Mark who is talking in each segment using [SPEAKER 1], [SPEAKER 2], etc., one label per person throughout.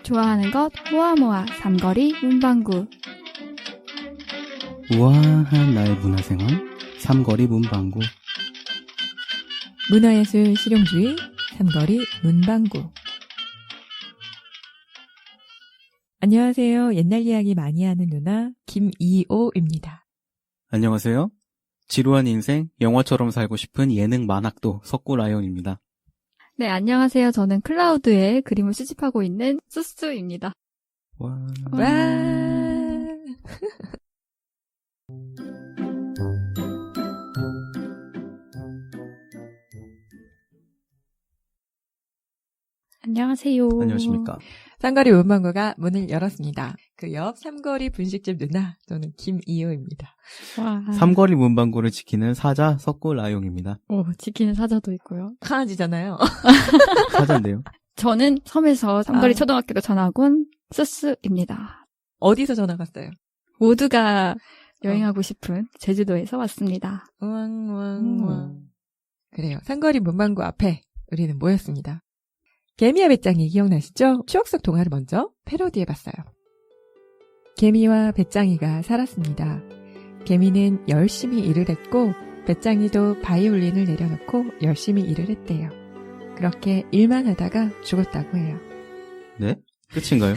[SPEAKER 1] 좋아하는 것 모아 삼거리 문방구.
[SPEAKER 2] 우아한 나의 문화생활 삼거리 문방구.
[SPEAKER 3] 문화예술 실용주의 삼거리 문방구. 안녕하세요. 옛날 이야기 많이 하는 누나 김이오입니다.
[SPEAKER 2] 안녕하세요. 지루한 인생 영화처럼 살고 싶은 예능 만학도 석구라이온입니다.
[SPEAKER 1] 네, 안녕하세요. 저는 클라우드에 그림을 수집하고 있는 수수입니다.
[SPEAKER 2] 와.
[SPEAKER 1] 안녕하세요.
[SPEAKER 2] 안녕하십니까.
[SPEAKER 3] 삼거리 문방구가 문을 열었습니다. 그 옆 삼거리 분식집 누나, 저는 김이호입니다.
[SPEAKER 1] 와.
[SPEAKER 2] 삼거리 문방구를 지키는 사자 석구라이온입니다.
[SPEAKER 1] 오, 지키는 사자도 있고요.
[SPEAKER 3] 강아지잖아요.
[SPEAKER 2] 사자인데요.
[SPEAKER 1] 저는 섬에서 삼거리
[SPEAKER 3] 아.
[SPEAKER 1] 초등학교로 전학 온 수수입니다.
[SPEAKER 3] 어디서 전화 갔어요?
[SPEAKER 1] 모두가 여행하고 싶은 제주도에서 왔습니다.
[SPEAKER 3] 우왕우왕우왕. 그래요. 삼거리 문방구 앞에 우리는 모였습니다. 개미와 배짱이 기억나시죠? 추억 속 동화를 먼저 패러디해봤어요. 개미와 배짱이가 살았습니다. 개미는 열심히 일을 했고 배짱이도 바이올린을 내려놓고 열심히 일을 했대요. 그렇게 일만 하다가 죽었다고 해요.
[SPEAKER 2] 네? 끝인가요?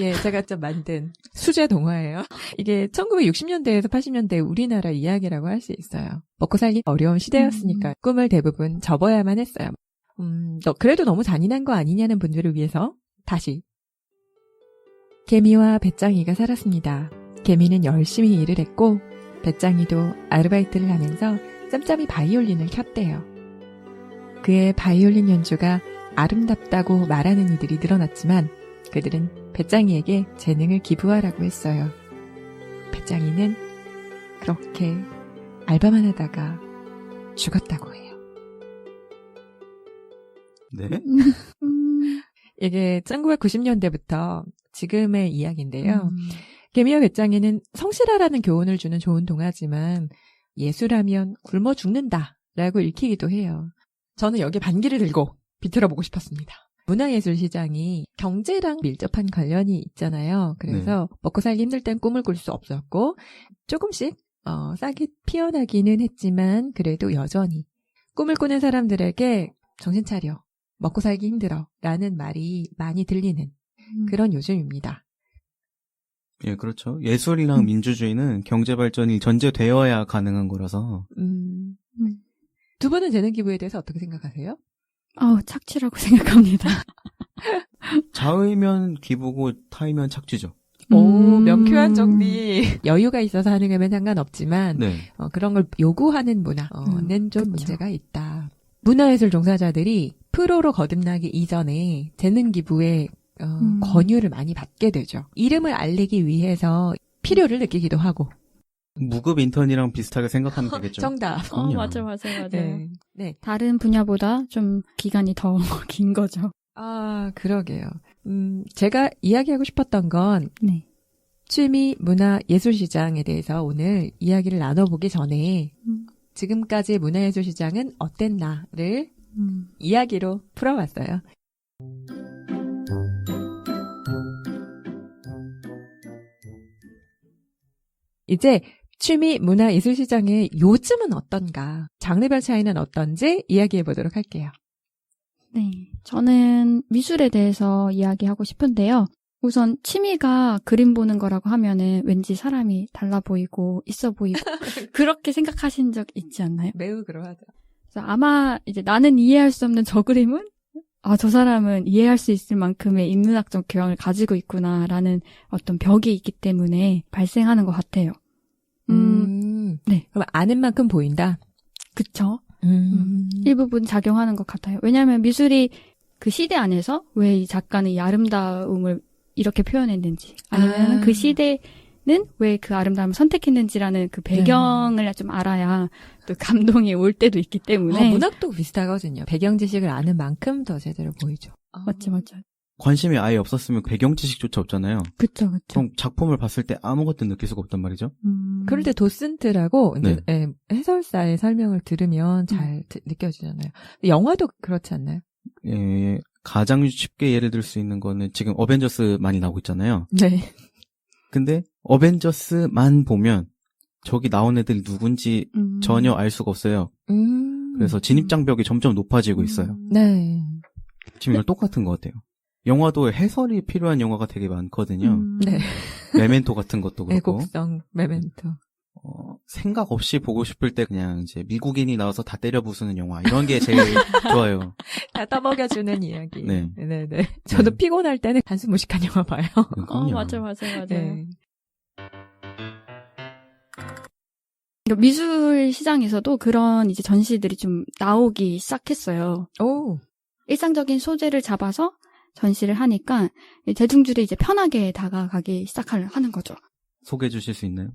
[SPEAKER 3] 예, 제가 좀 만든 수제 동화예요. 이게 1960년대에서 80년대 우리나라 이야기라고 할 수 있어요. 먹고 살기 어려운 시대였으니까 꿈을 대부분 접어야만 했어요. 그래도 너무 잔인한 거 아니냐는 분들을 위해서 다시. 개미와 배짱이가 살았습니다. 개미는 열심히 일을 했고 배짱이도 아르바이트를 하면서 짬짬이 바이올린을 켰대요. 그의 바이올린 연주가 아름답다고 말하는 이들이 늘어났지만 그들은 배짱이에게 재능을 기부하라고 했어요. 배짱이는 그렇게 알바만 하다가 죽었다고 해요.
[SPEAKER 2] 네?
[SPEAKER 3] 이게 1990년대부터 지금의 이야기인데요. 개미와 배짱이는 성실하라는 교훈을 주는 좋은 동화지만 예술하면 굶어 죽는다라고 읽히기도 해요. 저는 여기에 반기를 들고 비틀어보고 싶었습니다. 문화예술 시장이 경제랑 밀접한 관련이 있잖아요. 그래서 먹고 살기 힘들 땐 꿈을 꿀 수 없었고 조금씩 싹이 피어나기는 했지만 그래도 여전히 꿈을 꾸는 사람들에게 정신 차려. 먹고 살기 힘들어 라는 말이 많이 들리는 그런 요즘입니다.
[SPEAKER 2] 예, 그렇죠. 예술이랑 민주주의는 경제 발전이 전제되어야 가능한 거라서.
[SPEAKER 3] 두 분은 재능 기부에 대해서 어떻게 생각하세요?
[SPEAKER 1] 착취라고 생각합니다.
[SPEAKER 2] 좌의면 기부고 타의면 착취죠.
[SPEAKER 3] 오, 명쾌한 정리. 여유가 있어서 하는 거면 상관없지만
[SPEAKER 2] 네.
[SPEAKER 3] 그런 걸 요구하는 문화는 좀
[SPEAKER 1] 그쵸.
[SPEAKER 3] 문제가 있다. 문화예술 종사자들이 프로로 거듭나기 이전에 재능 기부에 권유를 많이 받게 되죠. 이름을 알리기 위해서 필요를 느끼기도 하고.
[SPEAKER 2] 무급 인턴이랑 비슷하게 생각하면 되겠죠.
[SPEAKER 3] 정답.
[SPEAKER 2] 그럼요.
[SPEAKER 1] 맞아요.
[SPEAKER 3] 네.
[SPEAKER 1] 다른 분야보다 좀 기간이 더 긴 거죠.
[SPEAKER 3] 아, 그러게요. 제가 이야기하고 싶었던 건
[SPEAKER 1] 네.
[SPEAKER 3] 취미, 문화, 예술 시장에 대해서 오늘 이야기를 나눠보기 전에 지금까지 문화예술 시장은 어땠나를 이야기로 풀어봤어요. 이제 취미, 문화, 예술 시장의 요즘은 어떤가, 장르별 차이는 어떤지 이야기해보도록 할게요.
[SPEAKER 1] 네. 저는 미술에 대해서 이야기하고 싶은데요. 우선 취미가 그림 보는 거라고 하면은 왠지 사람이 달라 보이고 있어 보이고 그렇게 생각하신 적 있지 않나요?
[SPEAKER 3] 매우 그러하죠.
[SPEAKER 1] 그래서 아마 이제 나는 이해할 수 없는 저 그림은 저 사람은 이해할 수 있을 만큼의 인문학적 교양을 가지고 있구나라는 어떤 벽이 있기 때문에 발생하는 것 같아요. 네.
[SPEAKER 3] 그럼 아는 만큼 보인다?
[SPEAKER 1] 그쵸? 일부분 작용하는 것 같아요. 왜냐하면 미술이 그 시대 안에서 왜 이 작가는 이 아름다움을 이렇게 표현했는지 아니면 그 시대는 왜 그 아름다움을 선택했는지라는 그 배경을 좀 알아야 또 감동이 올 때도 있기 때문에
[SPEAKER 3] 문학도 비슷하거든요. 배경 지식을 아는 만큼 더 제대로 보이죠.
[SPEAKER 1] 맞죠.
[SPEAKER 2] 관심이 아예 없었으면 배경 지식조차 없잖아요.
[SPEAKER 1] 그쵸.
[SPEAKER 2] 그럼 작품을 봤을 때 아무것도 느낄 수가 없단 말이죠.
[SPEAKER 3] 그럴 때 도슨트라고
[SPEAKER 2] 네.
[SPEAKER 3] 이제 해설사의 설명을 들으면 잘 느껴지잖아요. 영화도 그렇지 않나요?
[SPEAKER 2] 예, 가장 쉽게 예를 들 수 있는 거는 지금 어벤져스 많이 나오고 있잖아요.
[SPEAKER 3] 네.
[SPEAKER 2] 근데 어벤져스만 보면 저기 나온 애들이 누군지 전혀 알 수가 없어요. 그래서 진입장벽이 점점 높아지고 있어요.
[SPEAKER 3] 네.
[SPEAKER 2] 지금 이랑 똑같은 것 같아요. 영화도 해설이 필요한 영화가 되게 많거든요.
[SPEAKER 3] 네.
[SPEAKER 2] 메멘토 같은 것도 그렇고.
[SPEAKER 3] 애국성 메멘토.
[SPEAKER 2] 생각 없이 보고 싶을 때 그냥 이제 미국인이 나와서 다 때려 부수는 영화 이런 게 제일 좋아요.
[SPEAKER 3] 다 떠먹여주는 이야기.
[SPEAKER 2] 네.
[SPEAKER 3] 네네. 저도 피곤할 때는 단순 무식한 영화 봐요.
[SPEAKER 2] 그럼요.
[SPEAKER 1] 맞아요.
[SPEAKER 3] 네.
[SPEAKER 1] 그러니까 미술 시장에서도 그런 이제 전시들이 좀 나오기 시작했어요.
[SPEAKER 3] 오.
[SPEAKER 1] 일상적인 소재를 잡아서 전시를 하니까 대중들이 이제 편하게 다가가기 시작하는 거죠.
[SPEAKER 2] 소개해 주실 수 있나요?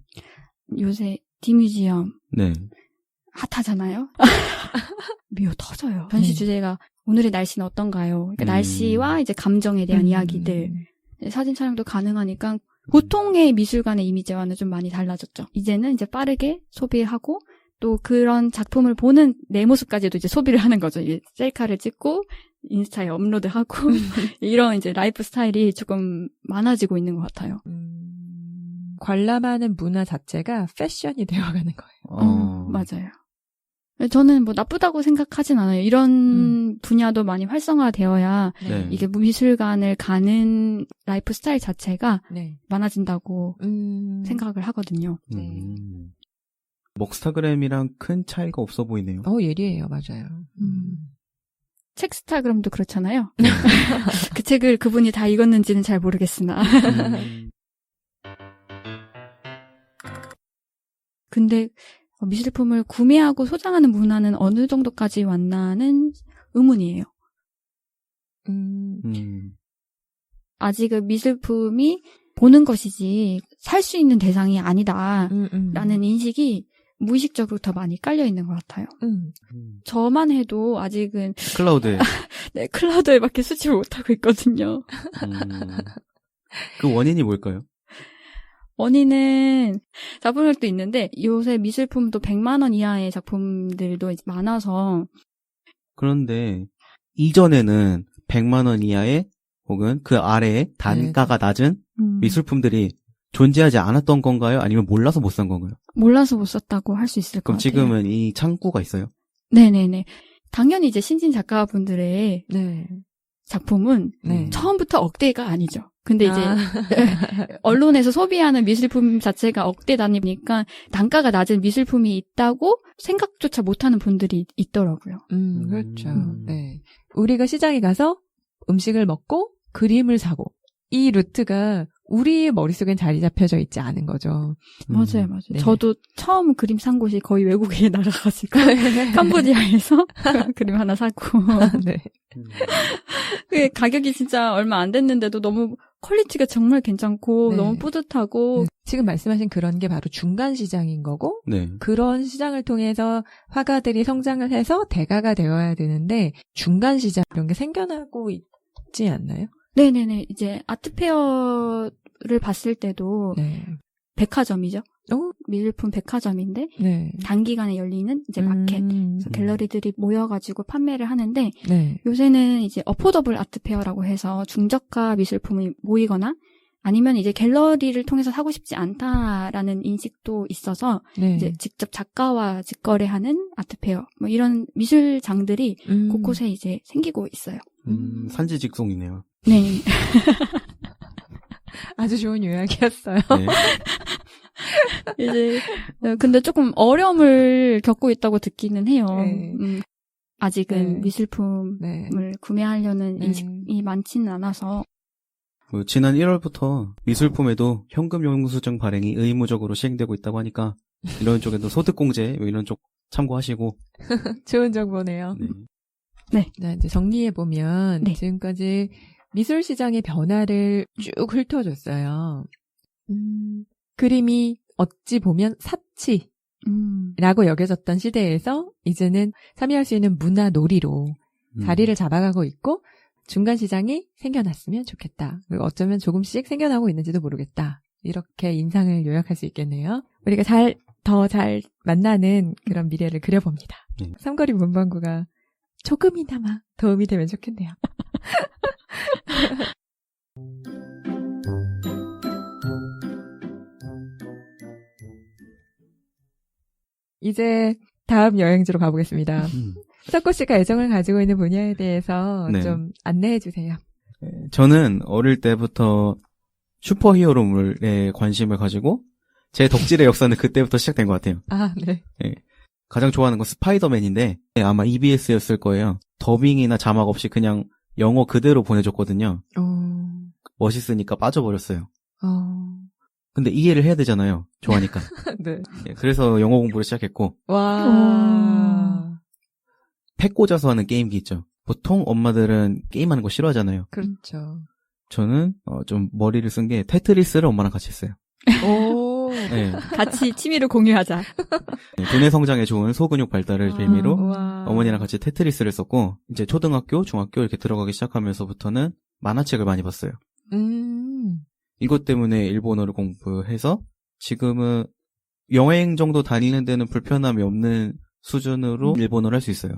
[SPEAKER 1] 요새 디뮤지엄
[SPEAKER 2] 네.
[SPEAKER 1] 핫하잖아요. 미어 터져요. 전시 주제가 오늘의 날씨는 어떤가요? 그러니까 날씨와 이제 감정에 대한 이야기들. 사진 촬영도 가능하니까 보통의 미술관의 이미지와는 좀 많이 달라졌죠. 이제는 이제 빠르게 소비하고 또 그런 작품을 보는 내 모습까지도 이제 소비를 하는 거죠. 이제 셀카를 찍고 인스타에 업로드하고 이런 이제 라이프 스타일이 조금 많아지고 있는 것 같아요.
[SPEAKER 3] 관람하는 문화 자체가 패션이 되어가는 거예요.
[SPEAKER 1] 맞아요. 저는 뭐 나쁘다고 생각하진 않아요. 이런 분야도 많이 활성화되어야
[SPEAKER 3] 네.
[SPEAKER 1] 이게 미술관을 가는 라이프 스타일 자체가
[SPEAKER 3] 네.
[SPEAKER 1] 많아진다고 생각을 하거든요.
[SPEAKER 2] 먹스타그램이랑 큰 차이가 없어 보이네요.
[SPEAKER 3] 예리해요. 맞아요.
[SPEAKER 1] 책스타그램도 그렇잖아요. 그 책을 그분이 다 읽었는지는 잘 모르겠으나. 근데 미술품을 구매하고 소장하는 문화는 어느 정도까지 왔나는 의문이에요. 아직은 미술품이 보는 것이지 살 수 있는 대상이 아니다라는 인식이 무의식적으로 더 많이 깔려 있는 것 같아요. 저만 해도 아직은
[SPEAKER 2] 클라우드에
[SPEAKER 1] 네, 클라우드에밖에 수집을 못하고 있거든요.
[SPEAKER 2] 그 원인이 뭘까요?
[SPEAKER 1] 원인은 작품력도 있는데 요새 미술품도 100만 원 이하의 작품들도 많아서
[SPEAKER 2] 그런데 이전에는 100만 원 이하의 혹은 그 아래에 단가가 낮은 미술품들이 존재하지 않았던 건가요? 아니면 몰라서 못 산 건가요?
[SPEAKER 1] 몰라서 못 샀다고 할 수 있을 것
[SPEAKER 2] 그럼
[SPEAKER 1] 같아요.
[SPEAKER 2] 지금은 이 창구가 있어요?
[SPEAKER 1] 네네네. 당연히 이제 신진 작가분들의
[SPEAKER 3] 네.
[SPEAKER 1] 작품은
[SPEAKER 3] 네.
[SPEAKER 1] 처음부터 억대가 아니죠. 근데 이제 언론에서 소비하는 미술품 자체가 억대 단위니까 단가가 낮은 미술품이 있다고 생각조차 못하는 분들이 있더라고요.
[SPEAKER 3] 그렇죠. 네. 우리가 시장에 가서 음식을 먹고 그림을 사고 이 루트가 우리의 머릿속엔 자리 잡혀져 있지 않은 거죠.
[SPEAKER 1] 맞아요.
[SPEAKER 3] 네.
[SPEAKER 1] 저도 처음 그림 산 곳이 거의 외국에 나가가지고 캄보디아에서 그림 하나 사고
[SPEAKER 3] 네.
[SPEAKER 1] 그 가격이 진짜 얼마 안 됐는데도 너무 퀄리티가 정말 괜찮고
[SPEAKER 3] 네.
[SPEAKER 1] 너무 뿌듯하고
[SPEAKER 3] 네. 지금 말씀하신 그런 게 바로 중간 시장인 거고
[SPEAKER 2] 네.
[SPEAKER 3] 그런 시장을 통해서 화가들이 성장을 해서 대가가 되어야 되는데 중간 시장 이런 게 생겨나고 있지 않나요?
[SPEAKER 1] 네네네. 이제 아트페어를 봤을 때도
[SPEAKER 3] 네.
[SPEAKER 1] 백화점이죠.
[SPEAKER 3] 오?
[SPEAKER 1] 미술품 백화점인데
[SPEAKER 3] 네.
[SPEAKER 1] 단기간에 열리는 이제 마켓 갤러리들이 모여가지고 판매를 하는데
[SPEAKER 3] 네.
[SPEAKER 1] 요새는 이제 어포더블 아트페어라고 해서 중저가 미술품이 모이거나 아니면 이제 갤러리를 통해서 사고 싶지 않다라는 인식도 있어서
[SPEAKER 3] 네.
[SPEAKER 1] 이제 직접 작가와 직거래하는 아트페어 뭐 이런 미술장들이 곳곳에 이제 생기고 있어요.
[SPEAKER 2] 산지 직송이네요.
[SPEAKER 1] 네.
[SPEAKER 3] 아주 좋은 요약이었어요.
[SPEAKER 2] 네.
[SPEAKER 1] 이제 근데 조금 어려움을 겪고 있다고 듣기는 해요.
[SPEAKER 3] 네.
[SPEAKER 1] 아직은
[SPEAKER 3] 네.
[SPEAKER 1] 미술품을
[SPEAKER 3] 네.
[SPEAKER 1] 구매하려는
[SPEAKER 3] 네.
[SPEAKER 1] 인식이 많지는 않아서
[SPEAKER 2] 지난 1월부터 미술품에도 현금 영수증 발행이 의무적으로 시행되고 있다고 하니까 이런 쪽에도 소득공제 이런 쪽 참고하시고.
[SPEAKER 3] 좋은 정보네요.
[SPEAKER 2] 네.
[SPEAKER 1] 네.
[SPEAKER 3] 자, 이제 정리해보면
[SPEAKER 1] 네.
[SPEAKER 3] 지금까지 미술 시장의 변화를 쭉 훑어줬어요. 그림이 어찌 보면 사치라고 여겨졌던 시대에서 이제는 참여할 수 있는 문화 놀이로 자리를 잡아가고 있고 중간 시장이 생겨났으면 좋겠다. 그리고 어쩌면 조금씩 생겨나고 있는지도 모르겠다. 이렇게 인상을 요약할 수 있겠네요. 우리가 더 잘 만나는 그런 미래를 그려봅니다. 삼거리 문방구가 조금이나마 도움이 되면 좋겠네요. 이제 다음 여행지로 가보겠습니다. 석구 씨가 애정을 가지고 있는 분야에 대해서
[SPEAKER 2] 네.
[SPEAKER 3] 좀 안내해 주세요.
[SPEAKER 2] 저는 어릴 때부터 슈퍼히어로물에 관심을 가지고 제 덕질의 역사는 그때부터 시작된 것 같아요.
[SPEAKER 3] 아, 네.
[SPEAKER 2] 가장 좋아하는 건 스파이더맨인데 아마 EBS였을 거예요. 더빙이나 자막 없이 그냥 영어 그대로 보내줬거든요. 멋있으니까 빠져버렸어요. 근데 이해를 해야 되잖아요. 좋아하니까.
[SPEAKER 3] 네.
[SPEAKER 2] 그래서 영어 공부를 시작했고
[SPEAKER 3] 와.
[SPEAKER 2] 팩 꽂아서 하는 게임기 있죠. 보통 엄마들은 게임하는 거 싫어하잖아요.
[SPEAKER 3] 그렇죠.
[SPEAKER 2] 저는 좀 머리를 쓴 게 테트리스를 엄마랑 같이 했어요.
[SPEAKER 3] 오.
[SPEAKER 2] 네.
[SPEAKER 1] 같이 취미를 공유하자.
[SPEAKER 2] 두뇌 성장에 좋은 소근육 발달을 빌미로
[SPEAKER 3] 와.
[SPEAKER 2] 어머니랑 같이 테트리스를 썼고 이제 초등학교, 중학교 이렇게 들어가기 시작하면서부터는 만화책을 많이 봤어요. 이것 때문에 일본어를 공부해서 지금은 여행 정도 다니는 데는 불편함이 없는 수준으로 일본어를 할 수 있어요.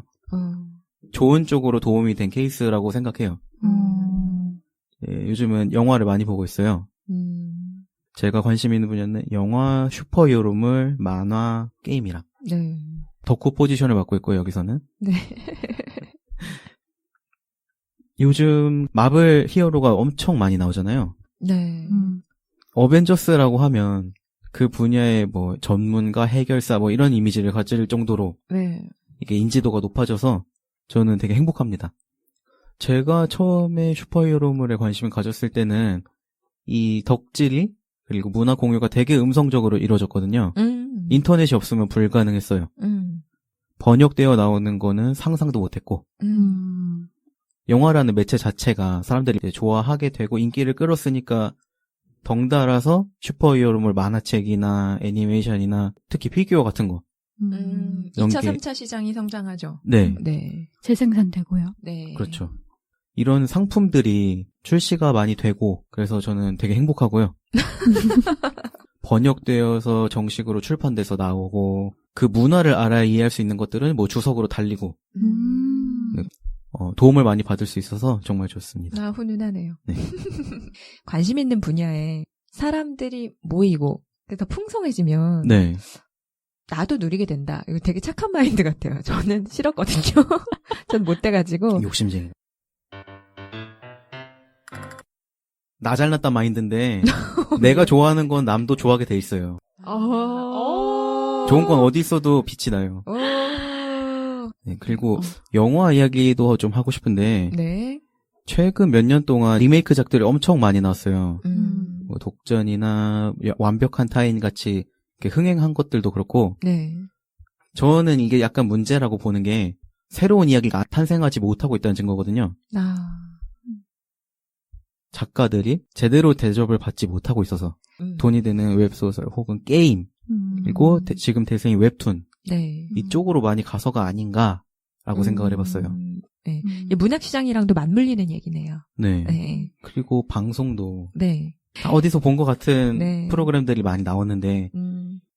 [SPEAKER 2] 좋은 쪽으로 도움이 된 케이스라고 생각해요. 예, 요즘은 영화를 많이 보고 있어요. 제가 관심 있는 분야는 영화, 슈퍼히어로물, 만화, 게임이랑
[SPEAKER 3] 네.
[SPEAKER 2] 덕후 포지션을 맡고 있고요. 여기서는.
[SPEAKER 3] 네.
[SPEAKER 2] 요즘 마블 히어로가 엄청 많이 나오잖아요.
[SPEAKER 3] 네.
[SPEAKER 2] 어벤져스라고 하면 그 분야의 뭐 전문가, 해결사 뭐 이런 이미지를 가질 정도로
[SPEAKER 3] 네.
[SPEAKER 2] 이게 인지도가 높아져서 저는 되게 행복합니다. 제가 처음에 슈퍼히어로물에 관심을 가졌을 때는 이 덕질이 그리고 문화 공유가 되게 음성적으로 이루어졌거든요. 인터넷이 없으면 불가능했어요. 번역되어 나오는 거는 상상도 못했고 영화라는 매체 자체가 사람들이 이제 좋아하게 되고 인기를 끌었으니까 덩달아서 슈퍼히어로물 만화책이나 애니메이션이나 특히 피규어 같은 거
[SPEAKER 3] 2차, 3차 시장이 성장하죠.
[SPEAKER 2] 네.
[SPEAKER 3] 네.
[SPEAKER 1] 재생산되고요.
[SPEAKER 3] 네.
[SPEAKER 2] 그렇죠. 이런 상품들이 출시가 많이 되고 그래서 저는 되게 행복하고요. 번역되어서 정식으로 출판돼서 나오고 그 문화를 알아야 이해할 수 있는 것들은 뭐 주석으로 달리고 네. 도움을 많이 받을 수 있어서 정말 좋습니다.
[SPEAKER 3] 아, 훈훈하네요.
[SPEAKER 2] 네.
[SPEAKER 3] 관심 있는 분야에 사람들이 모이고 그래서 풍성해지면
[SPEAKER 2] 네.
[SPEAKER 3] 나도 누리게 된다. 이거 되게 착한 마인드 같아요. 저는 싫었거든요. 전 못 돼가지고.
[SPEAKER 2] 욕심쟁이. 나 잘났다 마인드인데 내가 좋아하는 건 남도 좋아하게 돼 있어요. 좋은 건 어디 있어도 빛이 나요. 네, 그리고 영화 이야기도 좀 하고 싶은데
[SPEAKER 3] 네.
[SPEAKER 2] 최근 몇 년 동안 리메이크작들이 엄청 많이 나왔어요.
[SPEAKER 3] 음.
[SPEAKER 2] 독전이나 완벽한 타인 같이 이렇게 흥행한 것들도 그렇고
[SPEAKER 3] 네.
[SPEAKER 2] 저는 이게 약간 문제라고 보는 게 새로운 이야기가 탄생하지 못하고 있다는 증거거든요. 작가들이 제대로 대접을 받지 못하고 있어서 돈이 되는 웹소설 혹은 게임 그리고 지금 대세인 웹툰
[SPEAKER 3] 네.
[SPEAKER 2] 이쪽으로 많이 가서가 아닌가라고 생각을 해봤어요.
[SPEAKER 3] 네. 문학 시장이랑도 맞물리는 얘기네요.
[SPEAKER 2] 네.
[SPEAKER 3] 네.
[SPEAKER 2] 그리고 방송도
[SPEAKER 3] 네.
[SPEAKER 2] 다 어디서 본 것 같은
[SPEAKER 3] 네.
[SPEAKER 2] 프로그램들이 많이 나오는데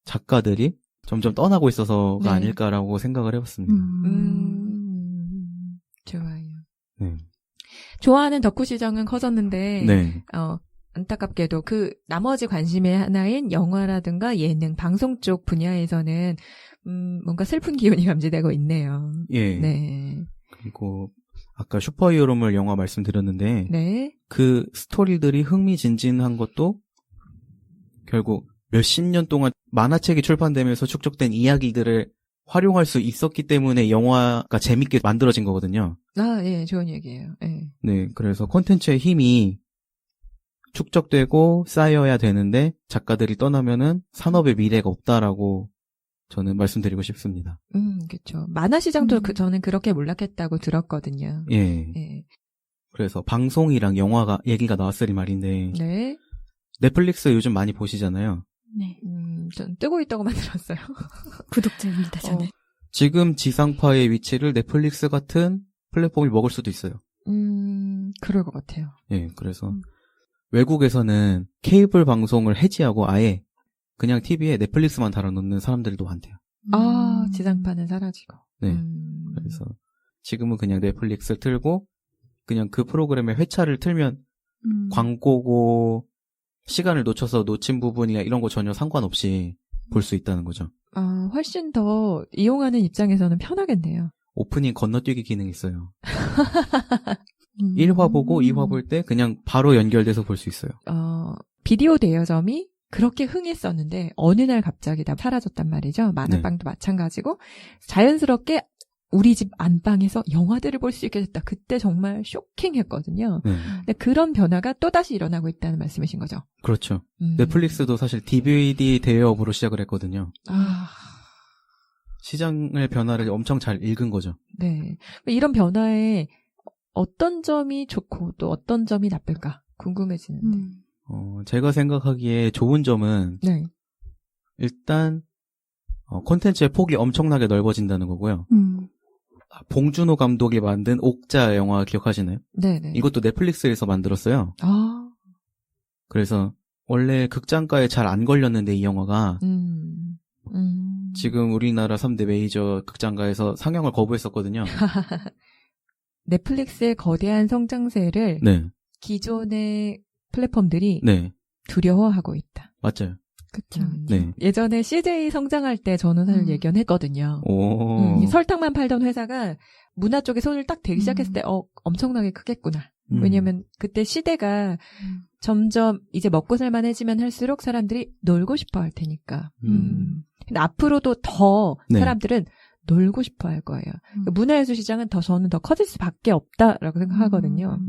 [SPEAKER 2] 작가들이 점점 떠나고 있어서가
[SPEAKER 3] 네.
[SPEAKER 2] 아닐까라고 생각을 해봤습니다.
[SPEAKER 3] 좋아요.
[SPEAKER 2] 네.
[SPEAKER 3] 좋아하는 덕후 시장은 커졌는데
[SPEAKER 2] 네.
[SPEAKER 3] 안타깝게도 그 나머지 관심의 하나인 영화라든가 예능, 방송 쪽 분야에서는 뭔가 슬픈 기운이 감지되고 있네요.
[SPEAKER 2] 예.
[SPEAKER 3] 네.
[SPEAKER 2] 그리고 아까 슈퍼히어로물 영화 말씀드렸는데
[SPEAKER 3] 네.
[SPEAKER 2] 그 스토리들이 흥미진진한 것도 결국 몇십 년 동안 만화책이 출판되면서 축적된 이야기들을 활용할 수 있었기 때문에 영화가 재밌게 만들어진 거거든요.
[SPEAKER 3] 아, 예, 좋은 얘기예요. 예.
[SPEAKER 2] 네, 그래서 콘텐츠의 힘이 축적되고 쌓여야 되는데 작가들이 떠나면은 산업의 미래가 없다라고 저는 말씀드리고 싶습니다.
[SPEAKER 3] 그렇죠. 만화 시장도 저는 그렇게 몰락했다고 들었거든요.
[SPEAKER 2] 예.
[SPEAKER 3] 예.
[SPEAKER 2] 그래서 방송이랑 영화가 얘기가 나왔으리 말인데
[SPEAKER 3] 네.
[SPEAKER 2] 넷플릭스 요즘 많이 보시잖아요.
[SPEAKER 1] 네.
[SPEAKER 3] 전 뜨고 있다고만 들었어요.
[SPEAKER 1] 구독자입니다, 저는.
[SPEAKER 2] 지금 지상파의 위치를 넷플릭스 같은 플랫폼이 먹을 수도 있어요.
[SPEAKER 3] 그럴 것 같아요.
[SPEAKER 2] 예, 그래서 외국에서는 케이블 방송을 해지하고 아예 그냥 TV에 넷플릭스만 달아놓는 사람들도 많대요.
[SPEAKER 3] 지상파는 사라지고.
[SPEAKER 2] 네. 그래서 지금은 그냥 넷플릭스 틀고 그냥 그 프로그램의 회차를 틀면 광고고 시간을 놓쳐서 놓친 부분이나 이런 거 전혀 상관없이 볼 수 있다는 거죠.
[SPEAKER 3] 훨씬 더 이용하는 입장에서는 편하겠네요.
[SPEAKER 2] 오프닝 건너뛰기 기능이 있어요. 1화 보고 2화 볼 때 그냥 바로 연결돼서 볼 수 있어요.
[SPEAKER 3] 비디오 대여점이 그렇게 흥했었는데 어느 날 갑자기 다 사라졌단 말이죠. 만화방도 마찬가지고 자연스럽게 우리 집 안방에서 영화들을 볼 수 있게 됐다. 그때 정말 쇼킹했거든요. 근데 그런 변화가 또다시 일어나고 있다는 말씀이신 거죠?
[SPEAKER 2] 그렇죠. 넷플릭스도 사실 DVD 대여업으로 시작을 했거든요. 시장의 변화를 엄청 잘 읽은 거죠.
[SPEAKER 3] 네. 이런 변화에 어떤 점이 좋고 또 어떤 점이 나쁠까 궁금해지는데.
[SPEAKER 2] 제가 생각하기에 좋은 점은
[SPEAKER 3] 네.
[SPEAKER 2] 일단 콘텐츠의 폭이 엄청나게 넓어진다는 거고요. 봉준호 감독이 만든 옥자 영화 기억하시나요?
[SPEAKER 3] 네네.
[SPEAKER 2] 이것도 넷플릭스에서 만들었어요. 그래서 원래 극장가에 잘 안 걸렸는데 이 영화가 지금 우리나라 3대 메이저 극장가에서 상영을 거부했었거든요.
[SPEAKER 3] 넷플릭스의 거대한 성장세를
[SPEAKER 2] 네.
[SPEAKER 3] 기존의 플랫폼들이
[SPEAKER 2] 네.
[SPEAKER 3] 두려워하고 있다.
[SPEAKER 2] 맞아요.
[SPEAKER 1] 그쵸.
[SPEAKER 2] 네.
[SPEAKER 3] 예전에 CJ 성장할 때 저는 사실 예견했거든요. 설탕만 팔던 회사가 문화 쪽에 손을 딱 대기 시작했을 때 엄청나게 크겠구나. 왜냐면 그때 시대가 점점 이제 먹고 살만해지면 할수록 사람들이 놀고 싶어 할 테니까. 근데 앞으로도 더
[SPEAKER 2] 네.
[SPEAKER 3] 사람들은 놀고 싶어 할 거예요. 문화예술 시장은 저는 더 커질 수밖에 없다라고 생각하거든요.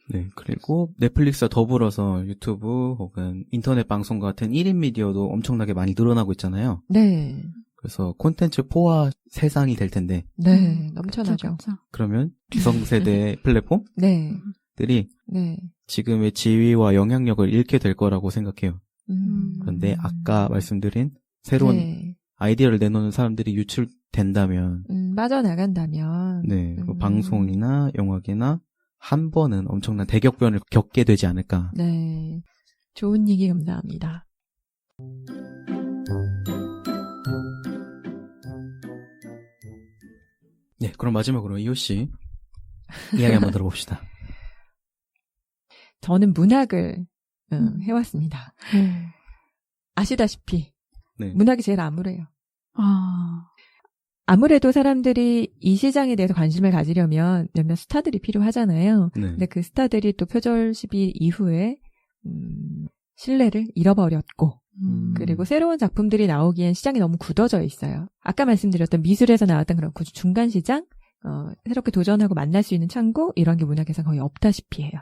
[SPEAKER 2] 네, 그리고 넷플릭스와 더불어서 유튜브 혹은 인터넷 방송 같은 1인 미디어도 엄청나게 많이 늘어나고 있잖아요.
[SPEAKER 3] 네.
[SPEAKER 2] 그래서 콘텐츠 포화 세상이 될 텐데.
[SPEAKER 3] 네, 넘쳐나죠.
[SPEAKER 1] 그쵸.
[SPEAKER 2] 그러면 기성세대 플랫폼들이
[SPEAKER 3] 네.
[SPEAKER 2] 지금의 지위와 영향력을 잃게 될 거라고 생각해요. 그런데 아까 말씀드린 새로운
[SPEAKER 3] 네.
[SPEAKER 2] 아이디어를 내놓는 사람들이 유출된다면,
[SPEAKER 3] 빠져나간다면,
[SPEAKER 2] 네, 방송이나 영화계나 한 번은 엄청난 대격변을 겪게 되지 않을까.
[SPEAKER 3] 네. 좋은 얘기 감사합니다.
[SPEAKER 2] 네, 그럼 마지막으로 이호 씨 이야기 한번 들어봅시다.
[SPEAKER 3] 저는 문학을 해왔습니다. 아시다시피
[SPEAKER 2] 네.
[SPEAKER 3] 문학이 제일 암울해요. 아무래도 사람들이 이 시장에 대해서 관심을 가지려면 몇몇 스타들이 필요하잖아요.
[SPEAKER 2] 네.
[SPEAKER 3] 근데 그 스타들이 또 표절 시비 이후에 신뢰를 잃어버렸고 그리고 새로운 작품들이 나오기엔 시장이 너무 굳어져 있어요. 아까 말씀드렸던 미술에서 나왔던 그런 중간 시장, 새롭게 도전하고 만날 수 있는 창구 이런 게 문학에서 거의 없다시피 해요.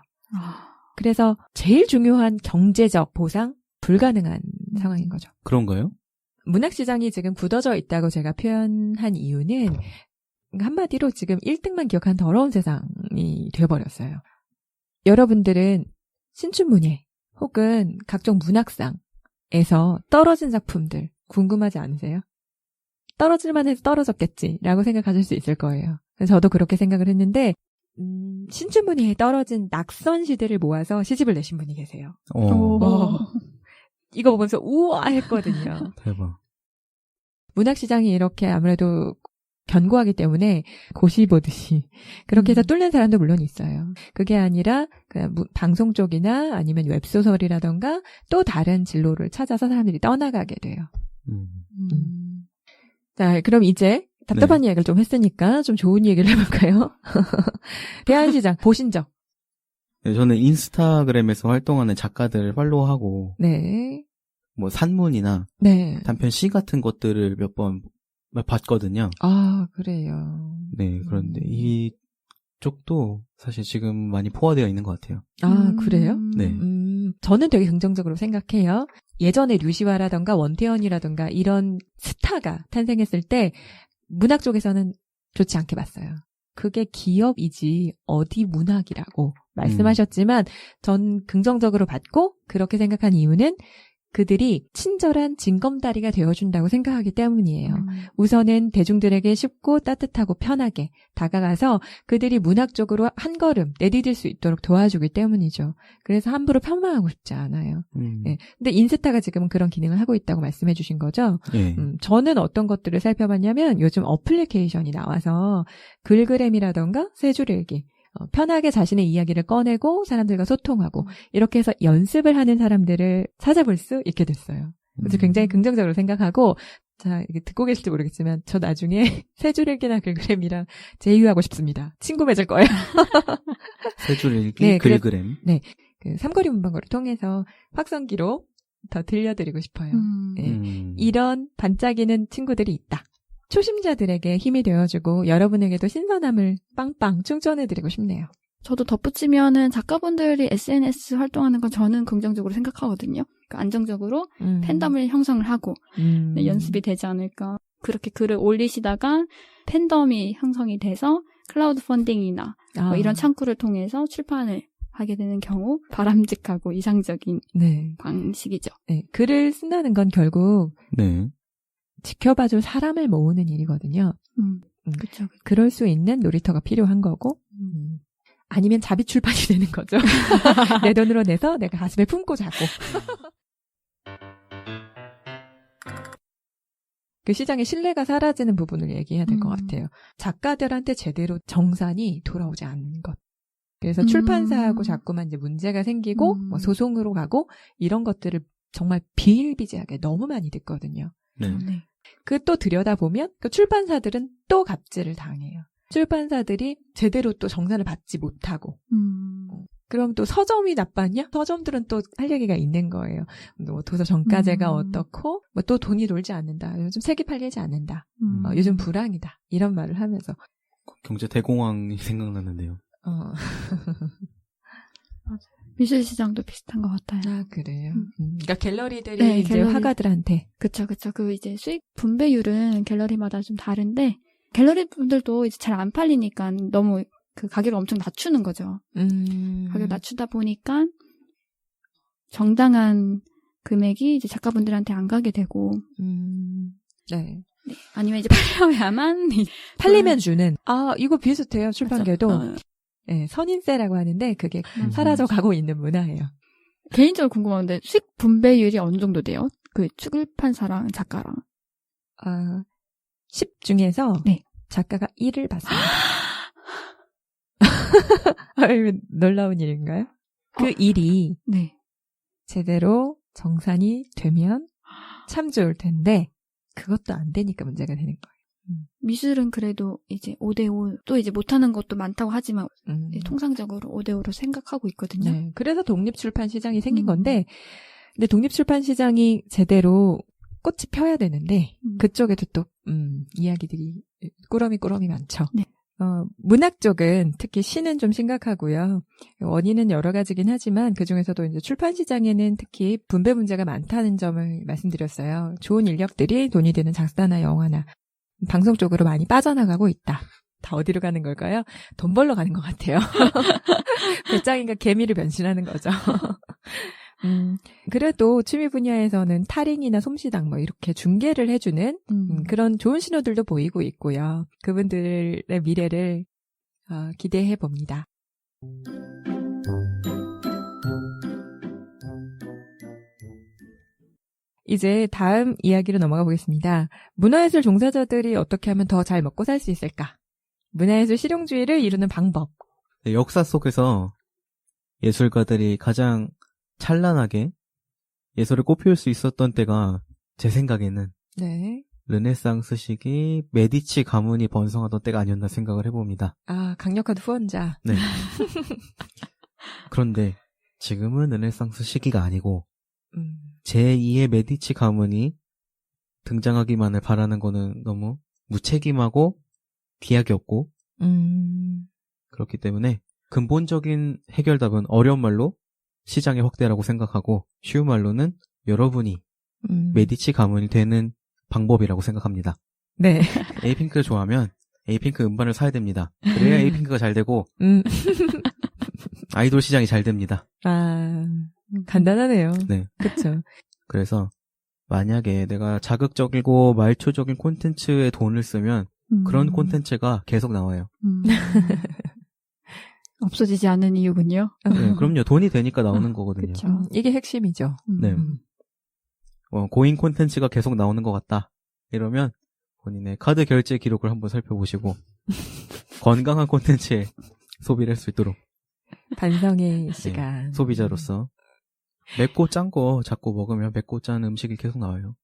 [SPEAKER 3] 그래서 제일 중요한 경제적 보상 불가능한 상황인 거죠.
[SPEAKER 2] 그런가요?
[SPEAKER 3] 문학 시장이 지금 굳어져 있다고 제가 표현한 이유는 한마디로 지금 1등만 기억한 더러운 세상이 되어버렸어요. 여러분들은 신춘문예 혹은 각종 문학상에서 떨어진 작품들 궁금하지 않으세요? 떨어질만 해서 떨어졌겠지라고 생각하실 수 있을 거예요. 그래서 저도 그렇게 생각을 했는데 신춘문예에 떨어진 낙선 시대를 모아서 시집을 내신 분이 계세요. 이거 보면서 우와 했거든요.
[SPEAKER 2] 대박.
[SPEAKER 3] 문학시장이 이렇게 아무래도 견고하기 때문에 고시 보듯이 그렇게 해서 뚫는 사람도 물론 있어요. 그게 아니라 그냥 방송 쪽이나 아니면 웹소설이라던가 또 다른 진로를 찾아서 사람들이 떠나가게 돼요. 자, 그럼 이제 답답한 이야기를 좀 했으니까 좀 좋은 얘기를 해볼까요? 대한시장 보신 적?
[SPEAKER 2] 네, 저는 인스타그램에서 활동하는 작가들을 팔로우하고
[SPEAKER 3] 네.
[SPEAKER 2] 뭐 산문이나
[SPEAKER 3] 네.
[SPEAKER 2] 단편 시 같은 것들을 몇 번 봤거든요.
[SPEAKER 3] 아, 그래요.
[SPEAKER 2] 네, 그런데 이쪽도 사실 지금 많이 포화되어 있는 것 같아요.
[SPEAKER 3] 아, 그래요?
[SPEAKER 2] 네.
[SPEAKER 3] 저는 되게 긍정적으로 생각해요. 예전에 류시화라던가 원태현이라던가 이런 스타가 탄생했을 때 문학 쪽에서는 좋지 않게 봤어요. 그게 기업이지 어디 문학이라고 말씀하셨지만 전 긍정적으로 봤고 그렇게 생각한 이유는 그들이 친절한 징검다리가 되어준다고 생각하기 때문이에요. 우선은 대중들에게 쉽고 따뜻하고 편하게 다가가서 그들이 문학적으로 한 걸음 내디딜 수 있도록 도와주기 때문이죠. 그래서 함부로 폄하하고 싶지 않아요. 네. 근데 인스타가 지금 그런 기능을 하고 있다고 말씀해 주신 거죠?
[SPEAKER 2] 예.
[SPEAKER 3] 저는 어떤 것들을 살펴봤냐면 요즘 어플리케이션이 나와서 글그램이라던가 세 줄 읽기 편하게 자신의 이야기를 꺼내고 사람들과 소통하고 이렇게 해서 연습을 하는 사람들을 찾아볼 수 있게 됐어요. 그래서 굉장히 긍정적으로 생각하고 자, 이게 듣고 계실지 모르겠지만 저 나중에 세 줄 읽기나 글그램이랑 제휴하고 싶습니다. 친구 맺을 거예요.
[SPEAKER 2] 세 줄 읽기,
[SPEAKER 3] 네,
[SPEAKER 2] 글그램.
[SPEAKER 3] 네, 그 삼거리 문방구를 통해서 확성기로 더 들려드리고 싶어요. 네, 이런 반짝이는 친구들이 있다. 초심자들에게 힘이 되어주고 여러분에게도 신선함을 빵빵 충전해드리고 싶네요.
[SPEAKER 1] 저도 덧붙이면은 작가분들이 SNS 활동하는 건 저는 긍정적으로 생각하거든요. 그러니까 안정적으로 팬덤을 형성을 하고 네, 연습이 되지 않을까. 그렇게 글을 올리시다가 팬덤이 형성이 돼서 클라우드 펀딩이나 뭐 이런 창구를 통해서 출판을 하게 되는 경우 바람직하고 이상적인
[SPEAKER 3] 네.
[SPEAKER 1] 방식이죠.
[SPEAKER 3] 네, 글을 쓴다는 건 결국
[SPEAKER 2] 네.
[SPEAKER 3] 지켜봐줄 사람을 모으는 일이거든요.
[SPEAKER 1] 그렇죠.
[SPEAKER 3] 그럴 수 있는 놀이터가 필요한 거고 아니면 자비 출판이 되는 거죠. 내 돈으로 내서 내가 가슴에 품고 자고. 그 시장의 신뢰가 사라지는 부분을 얘기해야 될 것 같아요. 작가들한테 제대로 정산이 돌아오지 않는 것. 그래서 출판사하고 자꾸만 이제 문제가 생기고 뭐 소송으로 가고 이런 것들을 정말 비일비재하게 너무 많이 듣거든요.
[SPEAKER 2] 네.
[SPEAKER 3] 그 또 들여다보면 그 출판사들은 또 갑질을 당해요. 출판사들이 제대로 또 정산을 받지 못하고 그럼 또 서점이 나빴냐? 서점들은 또 할 얘기가 있는 거예요. 뭐 도서 정가제가 어떻고 뭐 또 돈이 돌지 않는다. 요즘 책이 팔리지 않는다. 요즘 불황이다. 이런 말을 하면서
[SPEAKER 2] 경제 대공황이 생각나는데요.
[SPEAKER 1] 미술시장도 비슷한 것 같아요.
[SPEAKER 3] 아, 그래요? 그러니까 갤러리들이
[SPEAKER 1] 네,
[SPEAKER 3] 이제
[SPEAKER 1] 갤러리.
[SPEAKER 3] 화가들한테.
[SPEAKER 1] 그쵸. 그 이제 수익 분배율은 갤러리마다 좀 다른데, 갤러리 분들도 이제 잘 안 팔리니까 너무 그 가격을 엄청 낮추는 거죠. 가격 낮추다 보니까 정당한 금액이 이제 작가분들한테 안 가게 되고,
[SPEAKER 3] 네.
[SPEAKER 1] 네. 아니면 이제 팔려야만
[SPEAKER 3] 팔리면 주는. 아, 이거 비슷해요. 출판계도.
[SPEAKER 1] 그렇죠.
[SPEAKER 3] 네, 선인세라고 하는데 그게 사라져가고 있는 문화예요.
[SPEAKER 1] 개인적으로 궁금한데 수익 분배율이 어느 정도 돼요? 그 출판사랑 작가랑.
[SPEAKER 3] 10 중에서
[SPEAKER 1] 네.
[SPEAKER 3] 작가가 1을 받습니다. 놀라운 일인가요? 그 일이
[SPEAKER 1] 네.
[SPEAKER 3] 제대로 정산이 되면 참 좋을 텐데 그것도 안 되니까 문제가 되는 거예요.
[SPEAKER 1] 미술은 그래도 이제 5대5 또 이제 못하는 것도 많다고 하지만 통상적으로 5대5로 생각하고 있거든요.
[SPEAKER 3] 네, 그래서 독립출판 시장이 생긴 건데 근데 독립출판 시장이 제대로 꽃이 펴야 되는데 그쪽에도 또 이야기들이 꾸러미 많죠.
[SPEAKER 1] 네.
[SPEAKER 3] 문학 쪽은 특히 시는 좀 심각하고요. 원인은 여러 가지긴 하지만 그중에서도 이제 출판 시장에는 특히 분배 문제가 많다는 점을 말씀드렸어요. 좋은 인력들이 돈이 되는 작사나 영화나 방송 쪽으로 많이 빠져나가고 있다. 다 어디로 가는 걸까요? 돈 벌러 가는 것 같아요. 배짱이가 개미를 변신하는 거죠. 그래도 취미 분야에서는 타링이나 솜씨당 뭐 이렇게 중개를 해주는 그런 좋은 신호들도 보이고 있고요. 그분들의 미래를 기대해 봅니다. 이제 다음 이야기로 넘어가 보겠습니다. 문화예술 종사자들이 어떻게 하면 더 잘 먹고 살 수 있을까? 문화예술 실용주의를 이루는 방법.
[SPEAKER 2] 네, 역사 속에서 예술가들이 가장 찬란하게 예술을 꽃피울 수 있었던 때가 제 생각에는
[SPEAKER 3] 네.
[SPEAKER 2] 르네상스 시기 메디치 가문이 번성하던 때가 아니었나 생각을 해봅니다.
[SPEAKER 3] 아, 강력한 후원자.
[SPEAKER 2] 네. 그런데 지금은 르네상스 시기가 아니고 제2의 메디치 가문이 등장하기만을 바라는 거는 너무 무책임하고 귀하게 없고 그렇기 때문에 근본적인 해결답은 어려운 말로 시장의 확대라고 생각하고 쉬운 말로는 여러분이 메디치 가문이 되는 방법이라고 생각합니다.
[SPEAKER 3] 네.
[SPEAKER 2] 에이핑크를 좋아하면 에이핑크 음반을 사야 됩니다. 그래야 에이핑크가 잘 되고 아이돌 시장이 잘 됩니다.
[SPEAKER 3] 아, 간단하네요.
[SPEAKER 2] 네.
[SPEAKER 3] 그렇죠.
[SPEAKER 2] 그래서 만약에 내가 자극적이고 말초적인 콘텐츠에 돈을 쓰면 그런 콘텐츠가 계속 나와요.
[SPEAKER 1] 없어지지 않는 이유군요.
[SPEAKER 2] 네, 그럼요. 돈이 되니까 나오는 거거든요.
[SPEAKER 1] 그쵸.
[SPEAKER 3] 이게 핵심이죠.
[SPEAKER 2] 네. 고인 콘텐츠가 계속 나오는 것 같다. 이러면 본인의 카드 결제 기록을 한번 살펴보시고 건강한 콘텐츠에 소비를 할 수 있도록
[SPEAKER 3] 반성의 시간.
[SPEAKER 2] 네, 소비자로서 맵고 짠 거 자꾸 먹으면 맵고 짠 음식이 계속 나와요.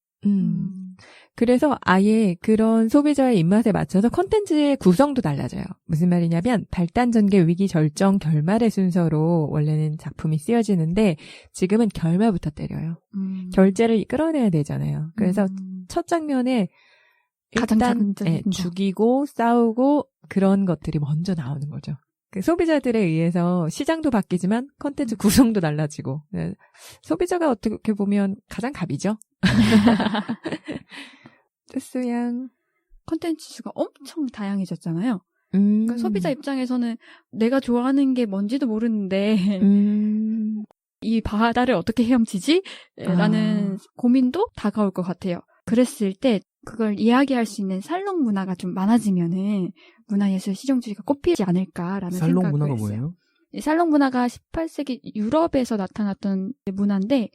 [SPEAKER 3] 그래서 아예 그런 소비자의 입맛에 맞춰서 콘텐츠의 구성도 달라져요. 무슨 말이냐면 발단, 전개, 위기, 절정, 결말의 순서로 원래는 작품이 쓰여지는데 지금은 결말부터 때려요. 결제를 끌어내야 되잖아요. 그래서 첫 장면에
[SPEAKER 1] 가장
[SPEAKER 3] 일단
[SPEAKER 1] 자극적인 거.
[SPEAKER 3] 죽이고 싸우고 그런 것들이 먼저 나오는 거죠. 그 소비자들에 의해서 시장도 바뀌지만 콘텐츠 구성도 달라지고 소비자가 어떻게 보면 가장 갑이죠. 뜻수양
[SPEAKER 1] 콘텐츠가 엄청 다양해졌잖아요. 그러니까 소비자 입장에서는 내가 좋아하는 게 뭔지도 모르는데 이 바다를 어떻게 헤엄치지? 라는 고민도 다가올 것 같아요. 그랬을 때 그걸 이야기할 수 있는 살롱 문화가 좀 많아지면은 문화예술 실용주의가 꽃피지 않을까라는
[SPEAKER 2] 살롱
[SPEAKER 1] 생각을
[SPEAKER 2] 문화가
[SPEAKER 1] 했어요.
[SPEAKER 2] 뭐예요?
[SPEAKER 1] 이 살롱 문화가 18세기 유럽에서 나타났던 문화인데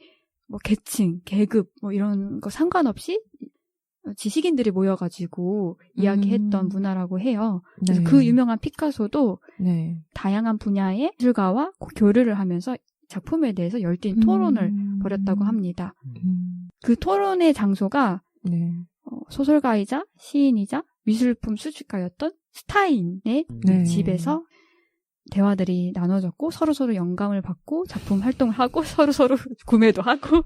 [SPEAKER 1] 뭐 계층, 계급 뭐 이런 거 상관없이 지식인들이 모여가지고 이야기했던 문화라고 해요. 그래서
[SPEAKER 3] 네.
[SPEAKER 1] 그 유명한 피카소도
[SPEAKER 3] 네.
[SPEAKER 1] 다양한 분야의 예술가와 교류를 하면서 작품에 대해서 열띤 토론을 벌였다고 합니다. 그 토론의 장소가
[SPEAKER 3] 네.
[SPEAKER 1] 소설가이자 시인이자 미술품 수집가였던 스타인의
[SPEAKER 3] 네.
[SPEAKER 1] 집에서 대화들이 나눠졌고 서로서로 영감을 받고 작품 활동을 하고 서로서로 구매도 하고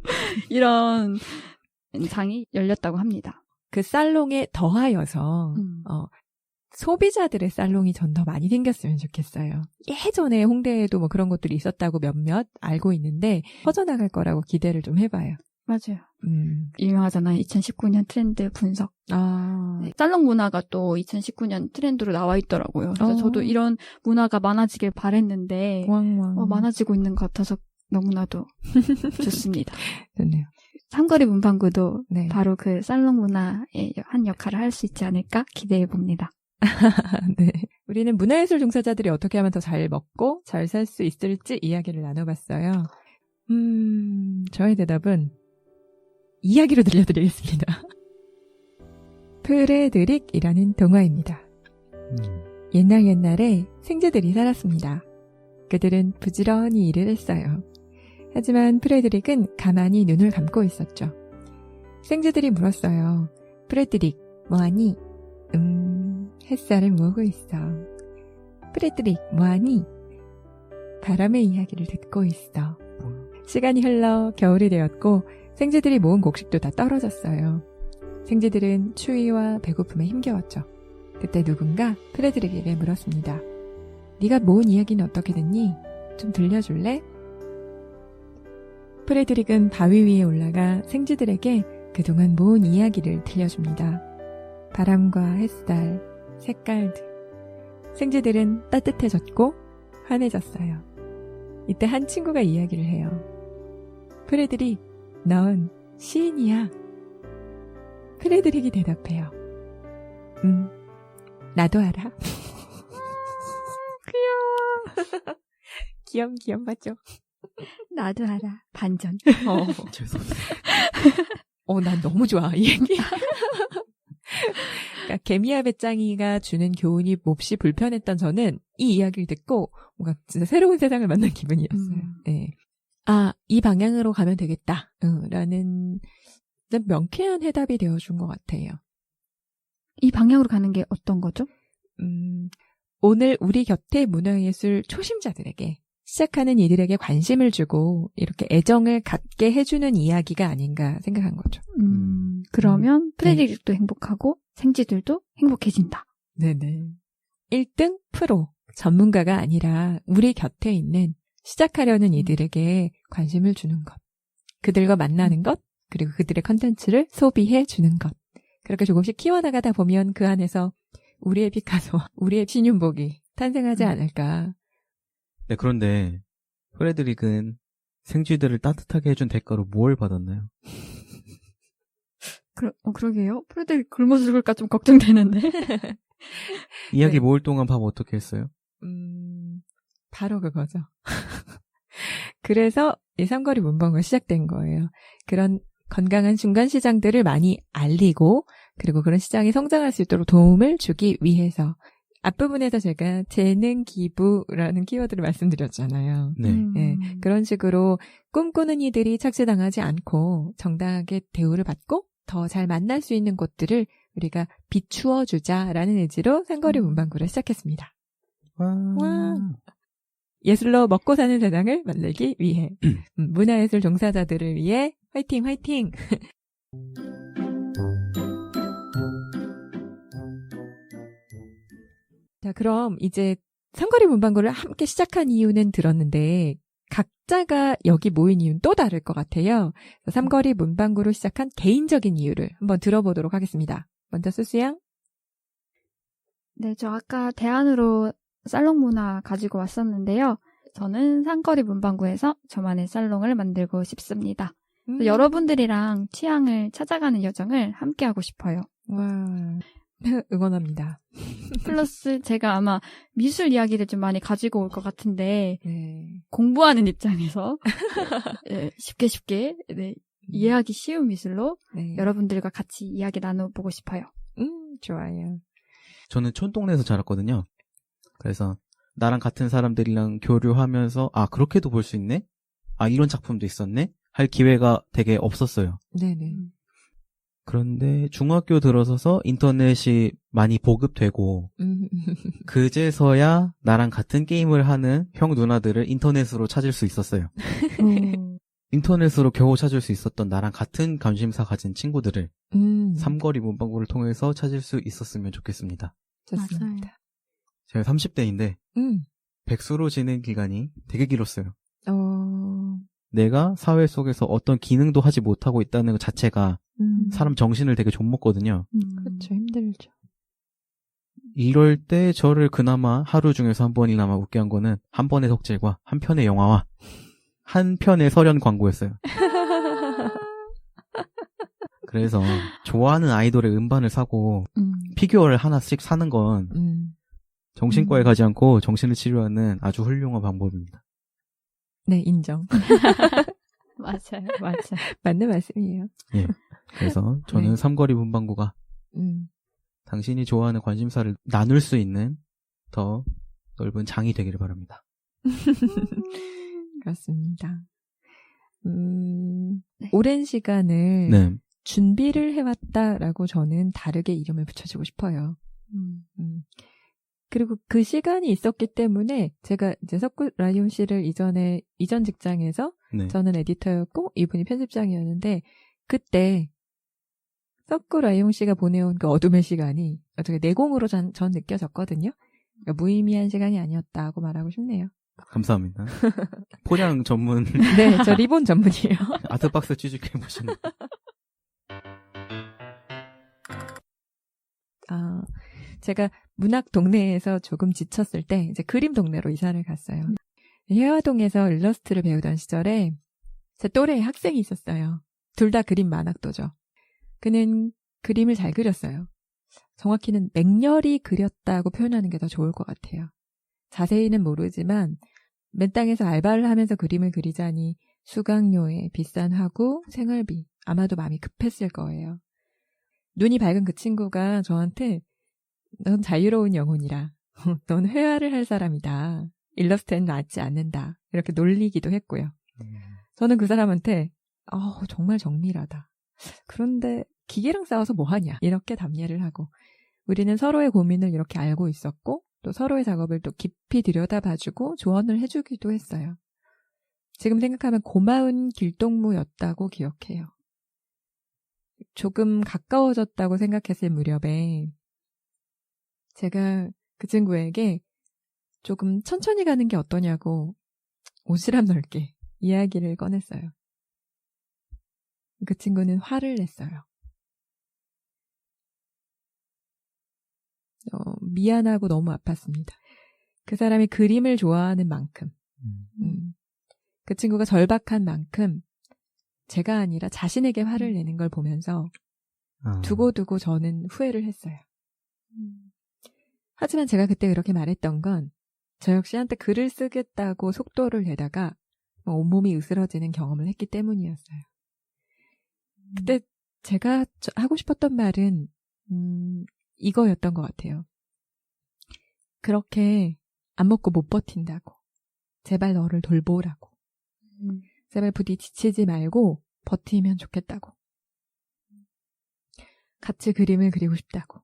[SPEAKER 1] 이런 장이 열렸다고 합니다.
[SPEAKER 3] 그 살롱에 더하여서 소비자들의 살롱이 전 더 많이 생겼으면 좋겠어요. 예전에 홍대에도 뭐 그런 것들이 있었다고 몇몇 알고 있는데 퍼져나갈 거라고 기대를 좀 해봐요.
[SPEAKER 1] 맞아요. 유명하잖아요. 2019년 트렌드 분석. 네, 살롱 문화가 또 2019년 트렌드로 나와 있더라고요. 그래서 저도 이런 문화가 많아지길 바랬는데 많아지고 있는 것 같아서 너무나도 좋습니다.
[SPEAKER 3] 좋네요.
[SPEAKER 1] 삼거리 문방구도
[SPEAKER 3] 네.
[SPEAKER 1] 바로 그 살롱 문화의 한 역할을 할 수 있지 않을까 기대해 봅니다.
[SPEAKER 3] 네. 우리는 문화예술 종사자들이 어떻게 하면 더 잘 먹고 잘 살 수 있을지 이야기를 나눠봤어요. 저의 대답은 이야기로 들려드리겠습니다. 프레드릭이라는 동화입니다. 옛날에 생쥐들이 살았습니다. 그들은 부지런히 일을 했어요. 하지만 프레드릭은 가만히 눈을 감고 있었죠. 생쥐들이 물었어요. 프레드릭, 뭐하니? 햇살을 모으고 있어. 프레드릭, 뭐하니? 바람의 이야기를 듣고 있어. 시간이 흘러 겨울이 되었고 생쥐들이 모은 곡식도 다 떨어졌어요. 생쥐들은 추위와 배고픔에 힘겨웠죠. 그때 누군가 프레드릭에게 물었습니다. 네가 모은 이야기는 어떻게 됐니? 좀 들려줄래? 프레드릭은 바위 위에 올라가 생쥐들에게 그동안 모은 이야기를 들려줍니다. 바람과 햇살, 색깔들. 생쥐들은 따뜻해졌고 환해졌어요. 이때 한 친구가 이야기를 해요. 프레드릭, 넌 시인이야. 프레드릭이 대답해요. 나도 알아. 귀여워. 귀염 맞죠?
[SPEAKER 1] 나도 알아. 반전.
[SPEAKER 2] 죄송해요.
[SPEAKER 3] 난 너무 좋아, 이 얘기. 그러니까 개미야 배짱이가 주는 교훈이 몹시 불편했던 저는 이 이야기를 듣고 뭔가 진짜 새로운 세상을 만난 기분이었어요. 네. 이 방향으로 가면 되겠다. 라는 명쾌한 해답이 되어준 것 같아요.
[SPEAKER 1] 이 방향으로 가는 게 어떤 거죠?
[SPEAKER 3] 오늘 우리 곁에 문화예술 초심자들에게 시작하는 이들에게 관심을 주고 이렇게 애정을 갖게 해주는 이야기가 아닌가 생각한 거죠.
[SPEAKER 1] 그러면 프레드릭도 행복하고 생쥐들도 행복해진다.
[SPEAKER 3] 네네. 1등 프로, 전문가가 아니라 우리 곁에 있는 시작하려는 이들에게 관심을 주는 것. 그들과 만나는 것, 그리고 그들의 컨텐츠를 소비해 주는 것. 그렇게 조금씩 키워나가다 보면 그 안에서 우리의 피카소와 우리의 신윤복이 탄생하지 않을까.
[SPEAKER 2] 네, 그런데 프레드릭은 생쥐들을 따뜻하게 해준 대가로 뭘 받았나요?
[SPEAKER 1] 그러게요. 프레드릭 굶어 죽을까 좀 걱정되는데.
[SPEAKER 2] 이야기
[SPEAKER 3] 네.
[SPEAKER 2] 모을 동안 밥 어떻게 했어요?
[SPEAKER 3] 바로 그거죠. 그래서 이 삼거리 문방구가 시작된 거예요. 그런 건강한 중간 시장들을 많이 알리고 그리고 그런 시장이 성장할 수 있도록 도움을 주기 위해서 앞부분에서 제가 재능 기부라는 키워드를 말씀드렸잖아요.
[SPEAKER 2] 네.
[SPEAKER 3] 네, 그런 식으로 꿈꾸는 이들이 착취당하지 않고 정당하게 대우를 받고 더 잘 만날 수 있는 곳들을 우리가 비추어 주자라는 의지로 삼거리 문방구를 시작했습니다. 와. 예술로 먹고 사는 세상을 만들기 위해 문화예술 종사자들을 위해 화이팅 화이팅. 자, 그럼 이제 삼거리 문방구를 함께 시작한 이유는 들었는데 각자가 여기 모인 이유는 또 다를 것 같아요. 삼거리 문방구로 시작한 개인적인 이유를 한번 들어보도록 하겠습니다. 먼저 수수양.
[SPEAKER 1] 네, 저 아까 대안으로 살롱 문화 가지고 왔었는데요. 저는 삼거리 문방구에서 저만의 살롱을 만들고 싶습니다. 여러분들이랑 취향을 찾아가는 여정을 함께 하고 싶어요.
[SPEAKER 3] 와, 응원합니다.
[SPEAKER 1] 플러스 제가 아마 미술 이야기를 좀 많이 가지고 올 것 같은데
[SPEAKER 3] 네.
[SPEAKER 1] 공부하는 입장에서 네, 쉽게 네, 이해하기 쉬운 미술로
[SPEAKER 3] 네.
[SPEAKER 1] 여러분들과 같이 이야기 나눠보고 싶어요.
[SPEAKER 3] 좋아요.
[SPEAKER 2] 저는 촌동네에서 자랐거든요. 그래서 나랑 같은 사람들이랑 교류하면서 아 그렇게도 볼 수 있네? 아 이런 작품도 있었네? 할 기회가 되게 없었어요.
[SPEAKER 3] 네네.
[SPEAKER 2] 그런데 중학교 들어서서 인터넷이 많이 보급되고 그제서야 나랑 같은 게임을 하는 형 누나들을 인터넷으로 찾을 수 있었어요. 인터넷으로 겨우 찾을 수 있었던 나랑 같은 관심사 가진 친구들을 삼거리 문방구를 통해서 찾을 수 있었으면 좋겠습니다.
[SPEAKER 3] 좋습니다.
[SPEAKER 1] 맞아요.
[SPEAKER 2] 제가 30대인데 백수로 지낸 기간이 되게 길었어요. 내가 사회 속에서 어떤 기능도 하지 못하고 있다는 것 자체가 사람 정신을 되게 좀먹거든요.
[SPEAKER 3] 그렇죠. 힘들죠.
[SPEAKER 2] 이럴 때 저를 그나마 하루 중에서 한 번이나마 웃게 한 거는 한 번의 덕질과 한 편의 영화와 한 편의 설연 광고였어요. 그래서 좋아하는 아이돌의 음반을 사고 피규어를 하나씩 사는 건 정신과에 가지 않고 정신을 치료하는 아주 훌륭한 방법입니다.
[SPEAKER 3] 네, 인정.
[SPEAKER 1] 맞아요.
[SPEAKER 3] 맞는 말씀이에요.
[SPEAKER 2] 예. 그래서 저는
[SPEAKER 3] 네.
[SPEAKER 2] 삼거리 문방구가 당신이 좋아하는 관심사를 나눌 수 있는 더 넓은 장이 되기를 바랍니다.
[SPEAKER 3] 그렇습니다. 오랜 시간을
[SPEAKER 2] 네.
[SPEAKER 3] 준비를 해왔다라고 저는 다르게 이름을 붙여주고 싶어요. 그리고 그 시간이 있었기 때문에 제가 이제 석구 라이온 씨를 이전 직장에서
[SPEAKER 2] 네.
[SPEAKER 3] 저는 에디터였고 이분이 편집장이었는데 그때 석구 라이온 씨가 보내온 그 어둠의 시간이 어떻게 내공으로 전 느껴졌거든요. 그러니까 무의미한 시간이 아니었다고 말하고 싶네요.
[SPEAKER 2] 감사합니다. 포장 전문
[SPEAKER 3] 네, 저 리본 전문이에요.
[SPEAKER 2] 아트박스 취직해보시는
[SPEAKER 3] 제가 문학 동네에서 조금 지쳤을 때 이제 그림 동네로 이사를 갔어요. 해화동에서 일러스트를 배우던 시절에 제 또래의 학생이 있었어요. 둘 다 그림 만학도죠. 그는 그림을 잘 그렸어요. 정확히는 맹렬히 그렸다고 표현하는 게 더 좋을 것 같아요. 자세히는 모르지만 맨 땅에서 알바를 하면서 그림을 그리자니 수강료에 비싼 학우, 생활비 아마도 마음이 급했을 거예요. 눈이 밝은 그 친구가 저한테 넌 자유로운 영혼이라 넌 회화를 할 사람이다. 일러스트는 낫지 않는다. 이렇게 놀리기도 했고요. 저는 그 사람한테 정말 정밀하다. 그런데 기계랑 싸워서 뭐하냐 이렇게 답례를 하고 우리는 서로의 고민을 이렇게 알고 있었고 또 서로의 작업을 또 깊이 들여다봐주고 조언을 해주기도 했어요. 지금 생각하면 고마운 길동무였다고 기억해요. 조금 가까워졌다고 생각했을 무렵에 제가 그 친구에게 조금 천천히 가는 게 어떠냐고 오지랖 넓게 이야기를 꺼냈어요. 그 친구는 화를 냈어요. 미안하고 너무 아팠습니다. 그 사람이 그림을 좋아하는 만큼 그 친구가 절박한 만큼 제가 아니라 자신에게 화를 내는 걸 보면서 두고두고 저는 후회를 했어요. 하지만 제가 그때 그렇게 말했던 건 저 역시 한때 글을 쓰겠다고 속도를 내다가 온몸이 으스러지는 경험을 했기 때문이었어요. 그때 제가 하고 싶었던 말은 이거였던 것 같아요. 그렇게 안 먹고 못 버틴다고. 제발 너를 돌보라고. 제발 부디 지치지 말고 버티면 좋겠다고. 같이 그림을 그리고 싶다고.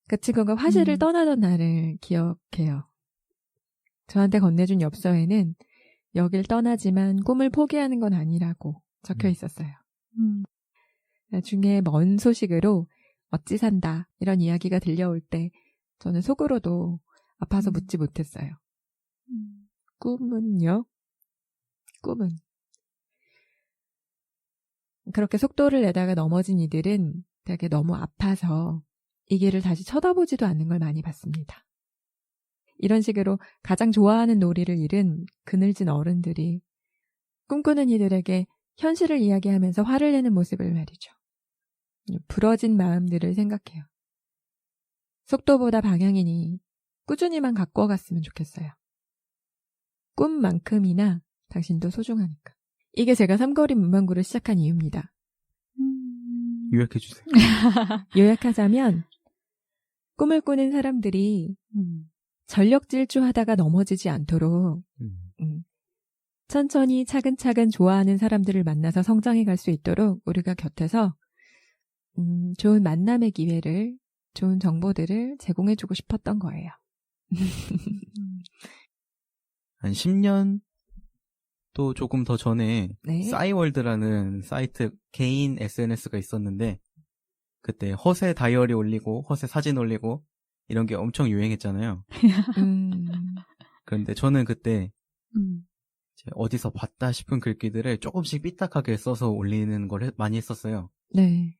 [SPEAKER 3] 그 친구가 화실을 떠나던 날을 기억해요. 저한테 건네준 엽서에는 여길 떠나지만 꿈을 포기하는 건 아니라고 적혀 있었어요. 나중에 먼 소식으로 어찌 산다 이런 이야기가 들려올 때 저는 속으로도 아파서 묻지 못했어요. 꿈은요? 꿈은 그렇게 속도를 내다가 넘어진 이들은 되게 너무 아파서 이 길을 다시 쳐다보지도 않는 걸 많이 봤습니다. 이런 식으로 가장 좋아하는 놀이를 잃은 그늘진 어른들이 꿈꾸는 이들에게 현실을 이야기하면서 화를 내는 모습을 말이죠. 부러진 마음들을 생각해요. 속도보다 방향이니 꾸준히만 갖고 갔으면 좋겠어요. 꿈만큼이나 당신도 소중하니까. 이게 제가 삼거리 문방구를 시작한 이유입니다.
[SPEAKER 2] 요약해주세요.
[SPEAKER 3] 요약하자면 꿈을 꾸는 사람들이 전력 질주하다가 넘어지지 않도록 천천히 차근차근 좋아하는 사람들을 만나서 성장해 갈 수 있도록 우리가 곁에서 좋은 만남의 기회를, 좋은 정보들을 제공해주고 싶었던 거예요.
[SPEAKER 2] 한 10년 또 조금 더 전에
[SPEAKER 3] 네.
[SPEAKER 2] 싸이월드라는 사이트 개인 SNS가 있었는데 그때 허세 다이어리 올리고 허세 사진 올리고 이런 게 엄청 유행했잖아요. 그런데 저는 그때 어디서 봤다 싶은 글귀들을 조금씩 삐딱하게 써서 올리는 걸 많이 했었어요.
[SPEAKER 3] 네.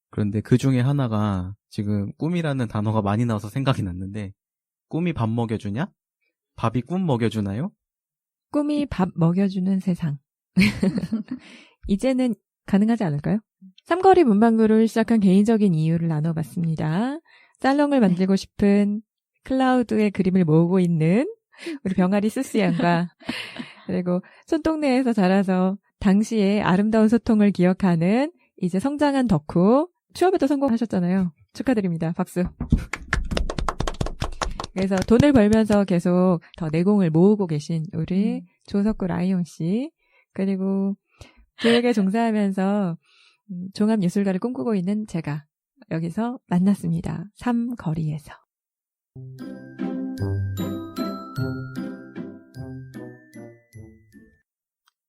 [SPEAKER 2] 그런데 그 중에 하나가 지금 꿈이라는 단어가 많이 나와서 생각이 났는데 꿈이 밥 먹여주냐? 밥이 꿈 먹여주나요?
[SPEAKER 3] 꿈이 밥 먹여주는 세상. 이제는 가능하지 않을까요? 삼거리 문방구를 시작한 개인적인 이유를 나눠봤습니다. 살롱을 만들고 싶은 클라우드의 그림을 모으고 있는 우리 병아리 스스 양과 그리고 손동네에서 자라서 당시의 아름다운 소통을 기억하는 이제 성장한 덕후 취업에도 성공하셨잖아요. 축하드립니다. 박수. 그래서 돈을 벌면서 계속 더 내공을 모으고 계신 우리 조석구 라이온 씨 그리고 교육에 종사하면서 종합예술가를 꿈꾸고 있는 제가 여기서 만났습니다. 삼거리에서.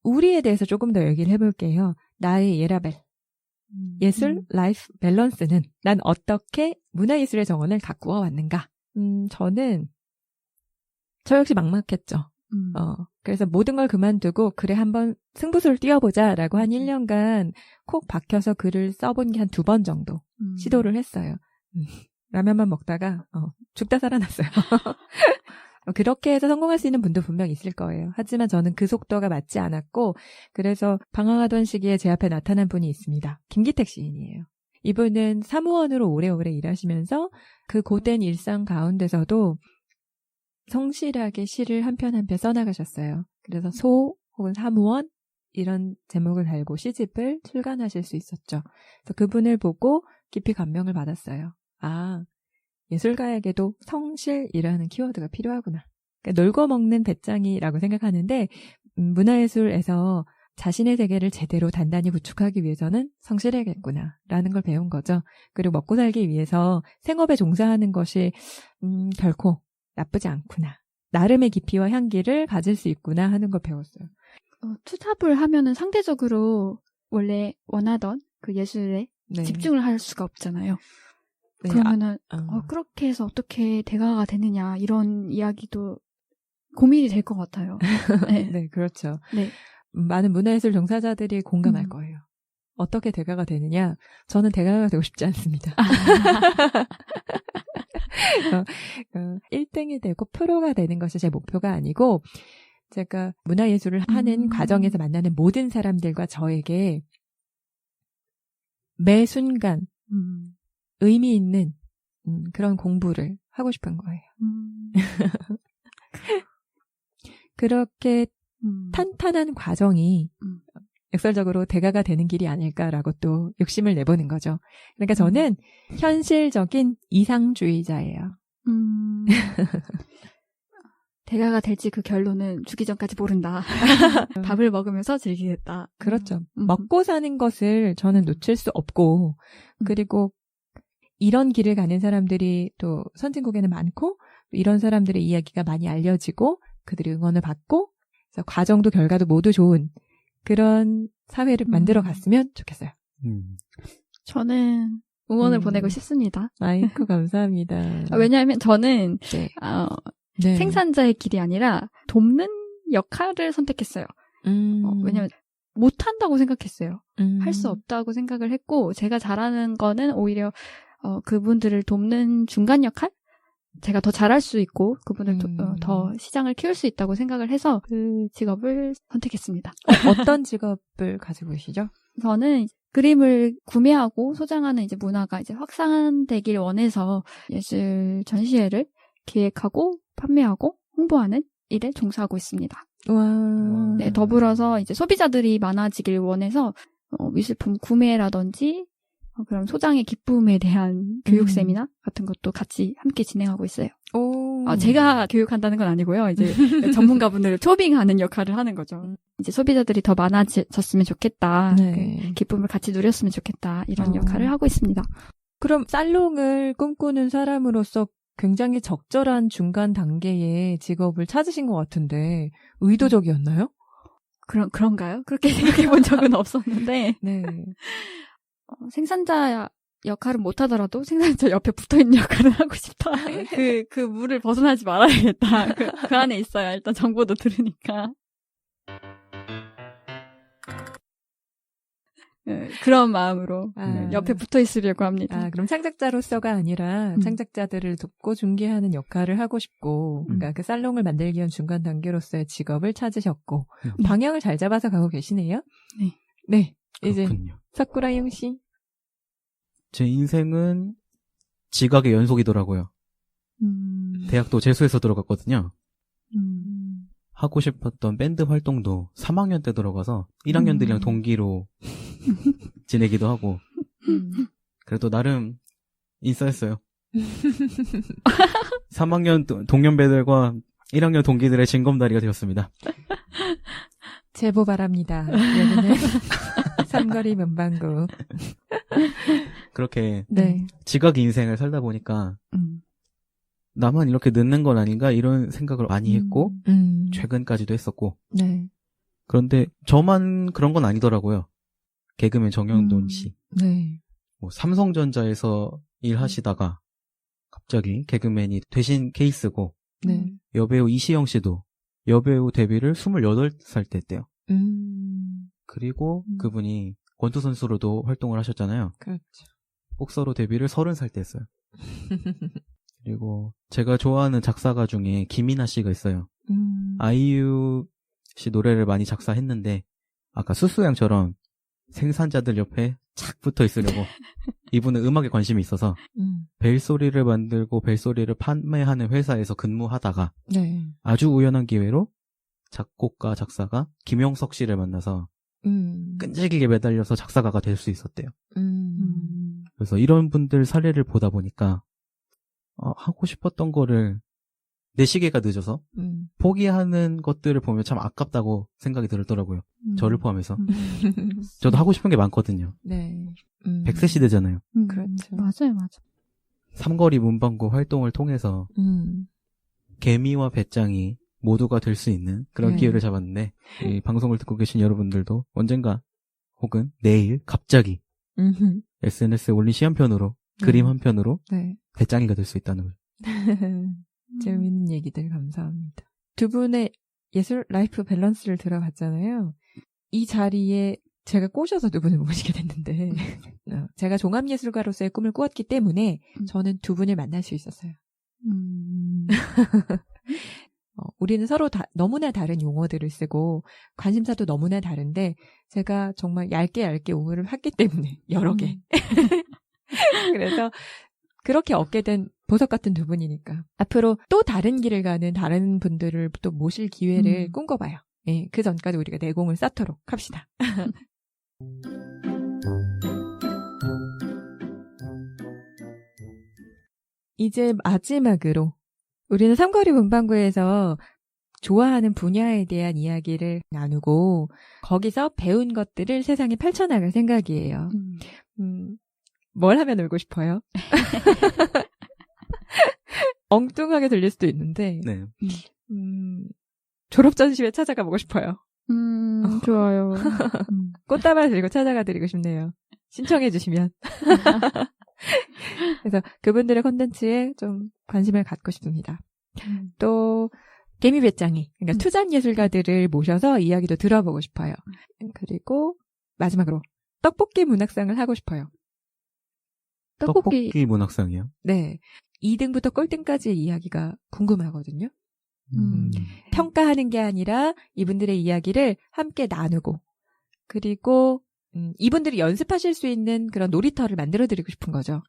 [SPEAKER 3] 우리에 대해서 조금 더 얘기를 해볼게요. 나의 예라벨. 예술, 라이프 밸런스는 난 어떻게 문화예술의 정원을 가꾸어 왔는가? 저는 저 역시 막막했죠. 그래서 모든 걸 그만두고 그래 한번 승부수를 띄워보자라고 한 1년간 콕 박혀서 글을 써본 게 한 2번 정도 시도를 했어요. 라면만 먹다가 죽다 살아났어요. 그렇게 해서 성공할 수 있는 분도 분명 있을 거예요. 하지만 저는 그 속도가 맞지 않았고 그래서 방황하던 시기에 제 앞에 나타난 분이 있습니다. 김기택 시인이에요. 이분은 사무원으로 오래오래 일하시면서 그 고된 일상 가운데서도 성실하게 시를 한 편 한 편 써나가셨어요. 그래서 소 혹은 사무원 이런 제목을 달고 시집을 출간하실 수 있었죠. 그래서 그분을 보고 깊이 감명을 받았어요. 아, 예술가에게도 성실이라는 키워드가 필요하구나. 그러니까 놀고 먹는 배짱이라고 생각하는데 문화예술에서 자신의 세계를 제대로 단단히 구축하기 위해서는 성실해야겠구나라는 걸 배운 거죠. 그리고 먹고 살기 위해서 생업에 종사하는 것이 결코 나쁘지 않구나. 나름의 깊이와 향기를 가질 수 있구나 하는 걸 배웠어요.
[SPEAKER 1] 투잡을 하면은 상대적으로 원래 원하던 그 예술에
[SPEAKER 3] 네.
[SPEAKER 1] 집중을 할 수가 없잖아요.
[SPEAKER 3] 네,
[SPEAKER 1] 그러면은 그렇게 해서 어떻게 대가가 되느냐 이런 이야기도 고민이 될 것 같아요. 네.
[SPEAKER 3] 네, 그렇죠.
[SPEAKER 1] 네.
[SPEAKER 3] 많은 문화예술 종사자들이 공감할 거예요. 어떻게 대가가 되느냐? 저는 대가가 되고 싶지 않습니다. 1등이 되고 프로가 되는 것이 제 목표가 아니고 제가 문화예술을 하는 과정에서 만나는 모든 사람들과 저에게 매 순간 의미 있는 그런 공부를 하고 싶은 거예요. 그렇게 탄탄한 과정이 역설적으로 대가가 되는 길이 아닐까라고 또 욕심을 내보는 거죠. 그러니까 저는 현실적인 이상주의자예요.
[SPEAKER 1] 대가가 될지 그 결론은 죽기 전까지 모른다. 밥을 먹으면서 즐기겠다.
[SPEAKER 3] 그렇죠. 먹고 사는 것을 저는 놓칠 수 없고, 그리고 이런 길을 가는 사람들이 또 선진국에는 많고, 이런 사람들의 이야기가 많이 알려지고, 그들이 응원을 받고, 그래서 과정도 결과도 모두 좋은 그런 사회를 만들어 갔으면 좋겠어요.
[SPEAKER 1] 저는 응원을 보내고 싶습니다.
[SPEAKER 3] 아이고, 감사합니다.
[SPEAKER 1] 왜냐하면 저는
[SPEAKER 3] 네.
[SPEAKER 1] 네. 생산자의 길이 아니라 돕는 역할을 선택했어요. 왜냐하면 못한다고 생각했어요. 할 수 없다고 생각을 했고, 제가 잘하는 거는 오히려 그분들을 돕는 중간 역할? 제가 더 잘할 수 있고 그분을 더 시장을 키울 수 있다고 생각을 해서 그 직업을 선택했습니다.
[SPEAKER 3] 어떤 직업을 가지고 계시죠?
[SPEAKER 1] 저는 그림을 구매하고 소장하는 이제 문화가 이제 확산되길 원해서 예술 전시회를 기획하고 판매하고 홍보하는 일에 종사하고 있습니다.
[SPEAKER 3] 와.
[SPEAKER 1] 네, 더불어서 이제 소비자들이 많아지길 원해서 미술품 구매라든지 그럼 소장의 기쁨에 대한 교육 세미나 같은 것도 같이 함께 진행하고 있어요.
[SPEAKER 3] 오.
[SPEAKER 1] 제가 교육한다는 건 아니고요. 이제 전문가분들을 초빙하는 역할을 하는 거죠. 이제 소비자들이 더 많아졌으면 좋겠다.
[SPEAKER 3] 네.
[SPEAKER 1] 기쁨을 같이 누렸으면 좋겠다. 이런 역할을 하고 있습니다.
[SPEAKER 3] 그럼 살롱을 꿈꾸는 사람으로서 굉장히 적절한 중간 단계의 직업을 찾으신 것 같은데 의도적이었나요?
[SPEAKER 1] 그런가요? 그렇게 생각해 본 적은 없었는데.
[SPEAKER 3] 네.
[SPEAKER 1] 생산자 역할은 못하더라도 생산자 옆에 붙어있는 역할을 하고 싶다. 그 물을 벗어나지 말아야겠다. 그 안에 있어야 일단 정보도 들으니까. 그런 마음으로 옆에 붙어있으려고 합니다.
[SPEAKER 3] 그럼 창작자로서가 아니라 창작자들을 돕고 중개하는 역할을 하고 싶고, 그러니까 그 살롱을 만들기 위한 중간 단계로서의 직업을 찾으셨고, 방향을 잘 잡아서 가고 계시네요?
[SPEAKER 1] 네.
[SPEAKER 3] 네.
[SPEAKER 2] 그렇군요.
[SPEAKER 3] 이제 사쿠라용 씨.
[SPEAKER 2] 제 인생은 지각의 연속이더라고요. 대학도 재수해서 들어갔거든요. 하고 싶었던 밴드 활동도 3학년 때 들어가서 1학년들이랑 동기로 지내기도 하고 그래도 나름 인싸했어요. 3학년 동년배들과 1학년 동기들의 징검다리가 되었습니다.
[SPEAKER 3] 제보 바랍니다. 여기는 삼거리 문방구.
[SPEAKER 2] 그렇게
[SPEAKER 3] 네.
[SPEAKER 2] 지각 인생을 살다 보니까 나만 이렇게 늦는 건 아닌가 이런 생각을 많이 했고 최근까지도 했었고
[SPEAKER 3] 네.
[SPEAKER 2] 그런데 저만 그런 건 아니더라고요. 개그맨 정영돈 씨.
[SPEAKER 3] 네.
[SPEAKER 2] 뭐 삼성전자에서 일하시다가 갑자기 개그맨이 되신 케이스고
[SPEAKER 3] 네.
[SPEAKER 2] 여배우 이시영 씨도 여배우 데뷔를 28살 때 했대요. 그리고 그분이 권투 선수로도 활동을 하셨잖아요.
[SPEAKER 3] 그렇죠.
[SPEAKER 2] 복서로 데뷔를 30살 때 했어요. 그리고 제가 좋아하는 작사가 중에 김이나 씨가 있어요. 아이유 씨 노래를 많이 작사했는데 아까 수수양처럼 생산자들 옆에 착 붙어 있으려고 이분은 음악에 관심이 있어서 벨소리를 만들고 벨소리를 판매하는 회사에서 근무하다가
[SPEAKER 3] 네.
[SPEAKER 2] 아주 우연한 기회로 작곡가 작사가 김용석 씨를 만나서 끈질기게 매달려서 작사가가 될 수 있었대요. 그래서 이런 분들 사례를 보다 보니까 하고 싶었던 거를 내 시기가 늦어서 포기하는 것들을 보면 참 아깝다고 생각이 들더라고요. 저를 포함해서. 저도 하고 싶은 게 많거든요.
[SPEAKER 3] 네.
[SPEAKER 2] 100세 시대잖아요.
[SPEAKER 3] 그렇죠.
[SPEAKER 1] 맞아요.
[SPEAKER 2] 삼거리 문방구 활동을 통해서 개미와 배짱이 모두가 될 수 있는 그런
[SPEAKER 3] 네.
[SPEAKER 2] 기회를 잡았는데 이 방송을 듣고 계신 여러분들도 언젠가 혹은 내일 갑자기 SNS에 올린 시 한 편으로 그림 한 편으로
[SPEAKER 3] 네.
[SPEAKER 2] 배짱이가 될 수 있다는 거죠.
[SPEAKER 3] 재밌는 얘기들 감사합니다. 두 분의 예술 라이프 밸런스를 들어봤잖아요. 이 자리에 제가 꼬셔서 두 분을 모시게 됐는데 제가 종합예술가로서의 꿈을 꾸었기 때문에 저는 두 분을 만날 수 있었어요. 우리는 서로 너무나 다른 용어들을 쓰고 관심사도 너무나 다른데 제가 정말 얇게 오해를 했기 때문에 여러 개. 그래서 그렇게 얻게 된 보석 같은 두 분이니까 앞으로 또 다른 길을 가는 다른 분들을 또 모실 기회를 꿈꿔봐요. 예, 그 전까지 우리가 내공을 쌓도록 합시다. 이제 마지막으로 우리는 삼거리 문방구에서 좋아하는 분야에 대한 이야기를 나누고 거기서 배운 것들을 세상에 펼쳐나갈 생각이에요. 뭘 하면 놀고 싶어요? 엉뚱하게 들릴 수도 있는데
[SPEAKER 2] 네.
[SPEAKER 3] 졸업 전시회 찾아가 보고 싶어요.
[SPEAKER 1] 좋아요.
[SPEAKER 3] 꽃다발 들고 찾아가 드리고 싶네요. 신청해 주시면. 그래서 그분들의 콘텐츠에 좀 관심을 갖고 싶습니다. 또 개미 배짱이, 그러니까 투잡 예술가들을 모셔서 이야기도 들어보고 싶어요. 그리고 마지막으로 떡볶이 문학상을 하고 싶어요.
[SPEAKER 2] 떡볶이 문학상이요?
[SPEAKER 3] 네. 2등부터 꼴등까지의 이야기가 궁금하거든요. 평가하는 게 아니라 이분들의 이야기를 함께 나누고 그리고 이분들이 연습하실 수 있는 그런 놀이터를 만들어드리고 싶은 거죠.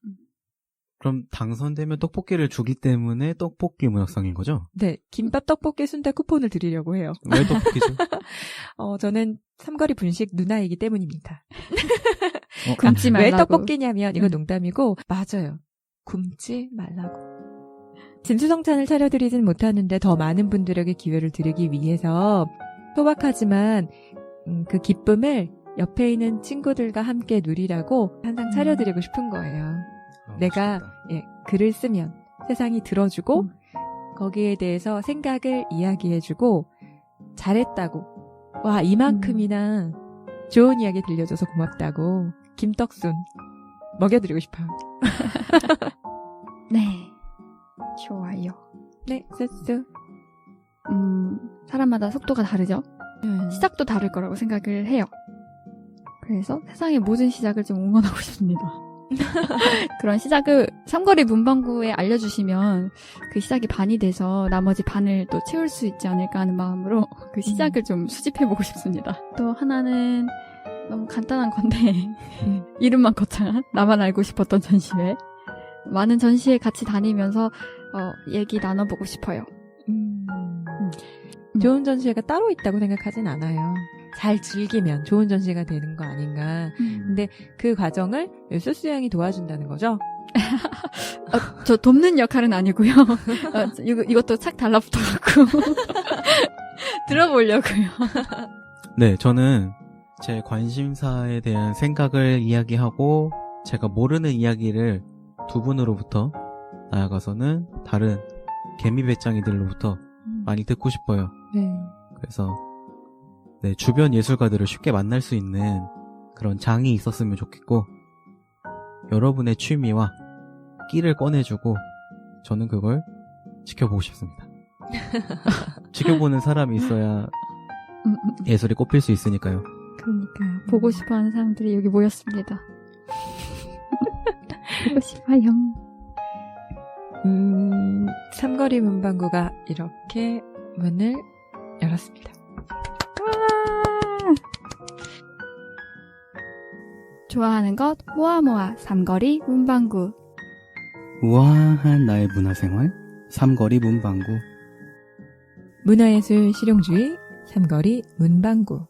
[SPEAKER 2] 그럼 당선되면 떡볶이를 주기 때문에 떡볶이 문학상인 거죠?
[SPEAKER 3] 네. 김밥, 떡볶이, 순대 쿠폰을 드리려고 해요.
[SPEAKER 2] 왜 떡볶이죠?
[SPEAKER 3] 저는 삼거리 분식 누나이기 때문입니다.
[SPEAKER 1] 굶지 말라고.
[SPEAKER 3] 왜 떡볶이냐면 이거 농담이고 맞아요. 굶지 말라고. 진수성찬을 차려드리진 못하는데 더 많은 분들에게 기회를 드리기 위해서 소박하지만 그 기쁨을 옆에 있는 친구들과 함께 누리라고 항상 차려드리고 싶은 거예요. 내가 글을 쓰면 세상이 들어주고 거기에 대해서 생각을 이야기해주고 잘했다고 와 이만큼이나 좋은 이야기 들려줘서 고맙다고 김떡순 먹여드리고 싶어요.
[SPEAKER 1] 네. 좋아요.
[SPEAKER 3] 네, 쎄쎄.
[SPEAKER 1] 사람마다 속도가 다르죠? 시작도 다를 거라고 생각을 해요. 그래서 세상의 모든 시작을 좀 응원하고 싶습니다. 그런 시작을 삼거리 문방구에 알려주시면 그 시작이 반이 돼서 나머지 반을 또 채울 수 있지 않을까 하는 마음으로 그 시작을 좀 수집해보고 싶습니다. 또 하나는 너무 간단한 건데 이름만 거창한 나만 알고 싶었던 전시회. 많은 전시회 같이 다니면서 얘기 나눠보고 싶어요.
[SPEAKER 3] 좋은 전시회가 따로 있다고 생각하진 않아요. 잘 즐기면 좋은 전시회가 되는 거 아닌가. 근데 그 과정을 수수양이 도와준다는 거죠?
[SPEAKER 1] 저 돕는 역할은 아니고요. 이것도 착 달라붙어갖고 들어보려고요.
[SPEAKER 2] 네, 저는 제 관심사에 대한 생각을 이야기하고 제가 모르는 이야기를 두 분으로부터 나아가서는 다른 개미 배짱이들로부터 많이 듣고 싶어요. 그래서 네, 주변 예술가들을 쉽게 만날 수 있는 그런 장이 있었으면 좋겠고 여러분의 취미와 끼를 꺼내주고 저는 그걸 지켜보고 싶습니다. 지켜보는 사람이 있어야 예술이 꽃필 수 있으니까요.
[SPEAKER 1] 그러니까요. 보고 싶어하는 사람들이 여기 모였습니다. 보고 싶어요.
[SPEAKER 3] 삼거리 문방구가 이렇게 문을 열었습니다.
[SPEAKER 1] 좋아하는 것 모아 삼거리 문방구.
[SPEAKER 2] 우아한 나의 문화생활 삼거리 문방구.
[SPEAKER 3] 문화예술 실용주의 삼거리 문방구.